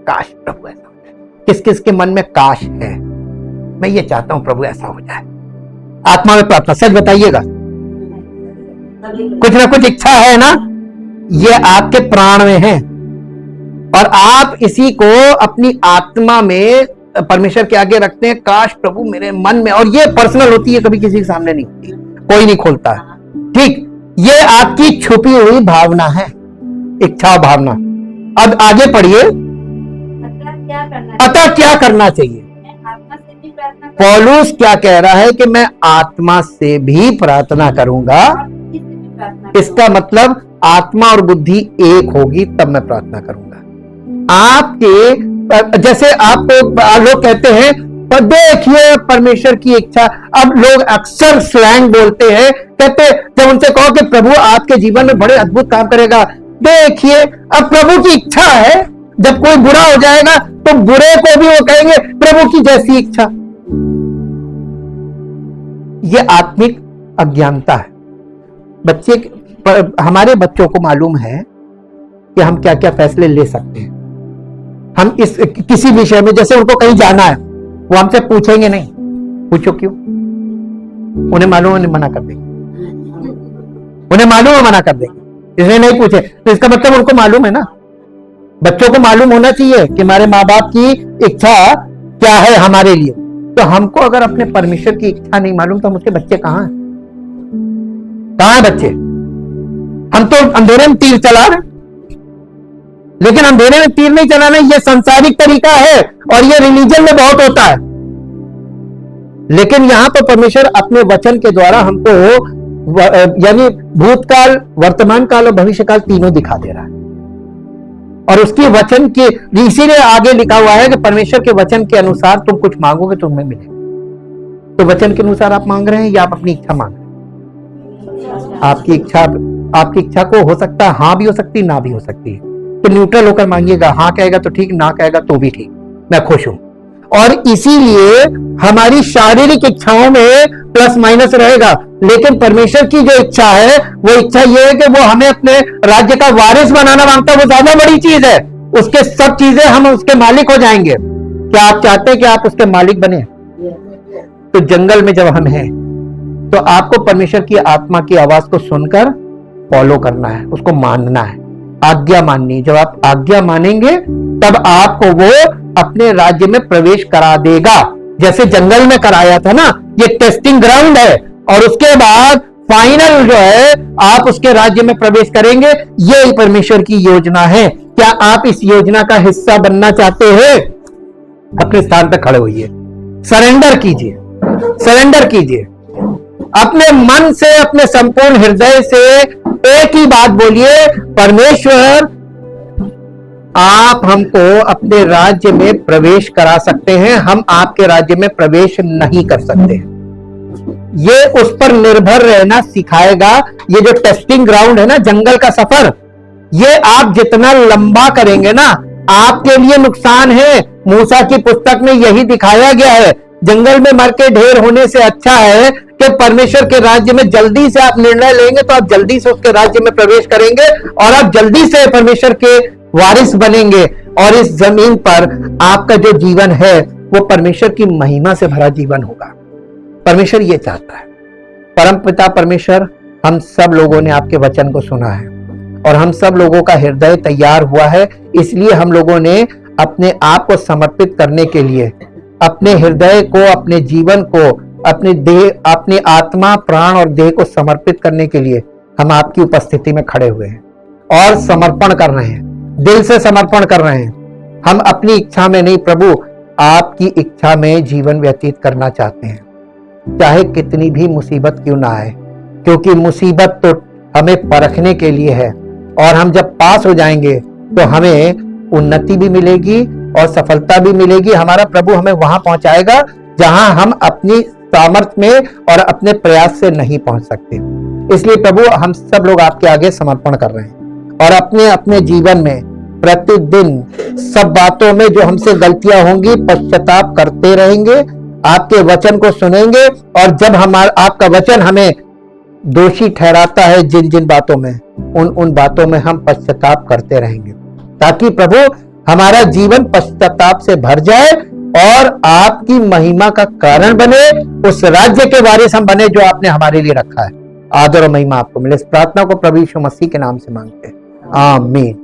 काश प्रभु ऐसा हो जाए। किस किस के मन में काश है? मैं ये चाहता हूं प्रभु ऐसा हो जाए। आत्मा में प्रार्थना, सच बताइएगा, कुछ ना कुछ इच्छा है ना, ये आपके प्राण में है और आप इसी को अपनी आत्मा में परमेश्वर के आगे रखते हैं, काश प्रभु मेरे मन में। और ये पर्सनल होती है, कभी किसी के सामने नहीं होती, कोई नहीं खोलता है, ठीक। ये आपकी छुपी हुई भावना है, इच्छा भावना। अब आगे पढ़िए, अतः क्या करना चाहिए? पौलुस क्या कह रहा है कि मैं आत्मा से भी प्रार्थना करूंगा। इसका मतलब आत्मा और बुद्धि एक होगी तब मैं प्रार्थना करूंगा। आपके जैसे आप लोग कहते हैं, पर देखिए परमेश्वर की इच्छा। अब लोग अक्सर स्लैंग बोलते हैं, कहते जब उनसे कहो कि प्रभु आपके जीवन में बड़े अद्भुत काम करेगा, देखिए अब प्रभु की इच्छा है। जब कोई बुरा हो जाएगा तो बुरे को भी वो कहेंगे प्रभु की जैसी इच्छा। ये आत्मिक अज्ञानता है। हमारे बच्चों को मालूम है कि हम क्या क्या फैसले ले सकते हैं। हम इस किसी विषय में, जैसे उनको कहीं जाना है, वो हमसे पूछेंगे नहीं, पूछो क्यों? उन्हें मालूम है, मना कर देंगे, उन्हें मालूम है मना कर देंगे, इसलिए नहीं पूछे। तो इसका मतलब उनको मालूम है ना। बच्चों को मालूम होना चाहिए कि हमारे माँ बाप की इच्छा क्या है हमारे लिए। तो हमको अगर अपने परमेश्वर की इच्छा नहीं मालूम तो हम उसके बच्चे कहां हैं? कहां है बच्चे? हम तो अंधेरे में तीर चला रहे, लेकिन अंधेरे में तीर नहीं चलाना, ये सांसारिक तरीका है और ये रिलीजन में बहुत होता है। लेकिन यहां तो परमेश्वर अपने वचन के द्वारा हमको यानी भूतकाल, वर्तमान काल और भविष्य काल तीनों दिखा दे रहा है। और उसकी वचन के, इसीलिए आगे लिखा हुआ है कि परमेश्वर के वचन के अनुसार तुम कुछ मांगोगे तो तुम्हें मिलेगा। तो वचन के अनुसार आप मांग रहे हैं या आप अपनी इच्छा मांग रहे हैं? आपकी इच्छा को हो सकता है हाँ भी हो सकती, ना भी हो सकती है। तो न्यूट्रल होकर मांगिएगा, हाँ कहेगा तो ठीक, ना कहेगा तो भी ठीक, मैं खुश हूं। और इसीलिए हमारी शारीरिक इच्छाओं में प्लस माइनस रहेगा, लेकिन परमेश्वर की जो इच्छा है वो इच्छा ये है कि वो हमें अपने राज्य का वारिस बनाना मांगता है। वो ज्यादा बड़ी चीज है, उसके सब चीजें हम उसके मालिक हो जाएंगे। क्या आप चाहते हैं कि आप उसके मालिक बने? तो जंगल में जब हम हैं तो आपको परमेश्वर की आत्मा की आवाज को सुनकर फॉलो करना है, उसको मानना है, आज्ञा माननी है। जब आप आज्ञा मानेंगे तब आपको वो अपने राज्य में प्रवेश करा देगा, जैसे जंगल में कराया था ना। ये टेस्टिंग ग्राउंड है और उसके बाद फाइनल जो है आप उसके राज्य में प्रवेश करेंगे। ये परमेश्वर की योजना है। क्या आप इस योजना का हिस्सा बनना चाहते हैं? अपने स्थान पर खड़े होइए, सरेंडर कीजिए, सरेंडर कीजिए अपने मन से, अपने संपूर्ण हृदय से एक ही बात बोलिए, परमेश्वर आप हमको अपने राज्य में प्रवेश करा सकते हैं, हम आपके राज्य में प्रवेश नहीं कर सकते। ये उस पर निर्भर रहना सिखाएगा। ये जो टेस्टिंग ग्राउंड है ना, जंगल का सफर, ये आप जितना लंबा करेंगे ना आपके लिए नुकसान है। मूसा की पुस्तक में यही दिखाया गया है, जंगल में मर के ढेर होने से अच्छा है कि परमेश्वर के राज्य में जल्दी से आप निर्णय लेंगे तो आप जल्दी से उसके राज्य में प्रवेश करेंगे और आप जल्दी से परमेश्वर के वारिस बनेंगे। और इस जमीन पर आपका जो जीवन है वो परमेश्वर की महिमा से भरा जीवन होगा। परमेश्वर ये चाहता है। परम पिता परमेश्वर, हम सब लोगों ने आपके वचन को सुना है और हम सब लोगों का हृदय तैयार हुआ है, इसलिए हम लोगों ने अपने आप को समर्पित करने के लिए, अपने हृदय को, अपने जीवन को, अपने देह, अपनी आत्मा, प्राण और देह को समर्पित करने के लिए हम आपकी उपस्थिति में खड़े हुए हैं और समर्पण कर रहे हैं, दिल से समर्पण कर रहे हैं। हम अपनी इच्छा में नहीं, प्रभु आपकी इच्छा में जीवन व्यतीत करना चाहते हैं, चाहे कितनी भी मुसीबत क्यों ना आए, क्योंकि मुसीबत तो हमें परखने के लिए है और हम जब पास हो जाएंगे तो हमें उन्नति भी मिलेगी और सफलता भी मिलेगी। हमारा प्रभु हमें वहां पहुंचाएगा जहां हम अपनी सामर्थ्य में और अपने प्रयास से नहीं पहुंच सकते। इसलिए प्रभु हम सब लोग आपके आगे समर्पण कर रहे हैं और अपने अपने जीवन में प्रतिदिन सब बातों में जो हमसे गलतियां होंगी पश्चाताप करते रहेंगे, आपके वचन को सुनेंगे, और जब आपका वचन हमें दोषी ठहराता है जिन जिन बातों में, उन बातों में हम पश्चाताप करते रहेंगे, ताकि प्रभु हमारा जीवन पश्चाताप से भर जाए और आपकी महिमा का कारण बने, उस राज्य के वारिस हम बने जो आपने हमारे लिए रखा है। आदर और महिमा आपको मिले। इस प्रार्थना को प्रभु यीशु मसीह के नाम से मांगते हैं, आमीन।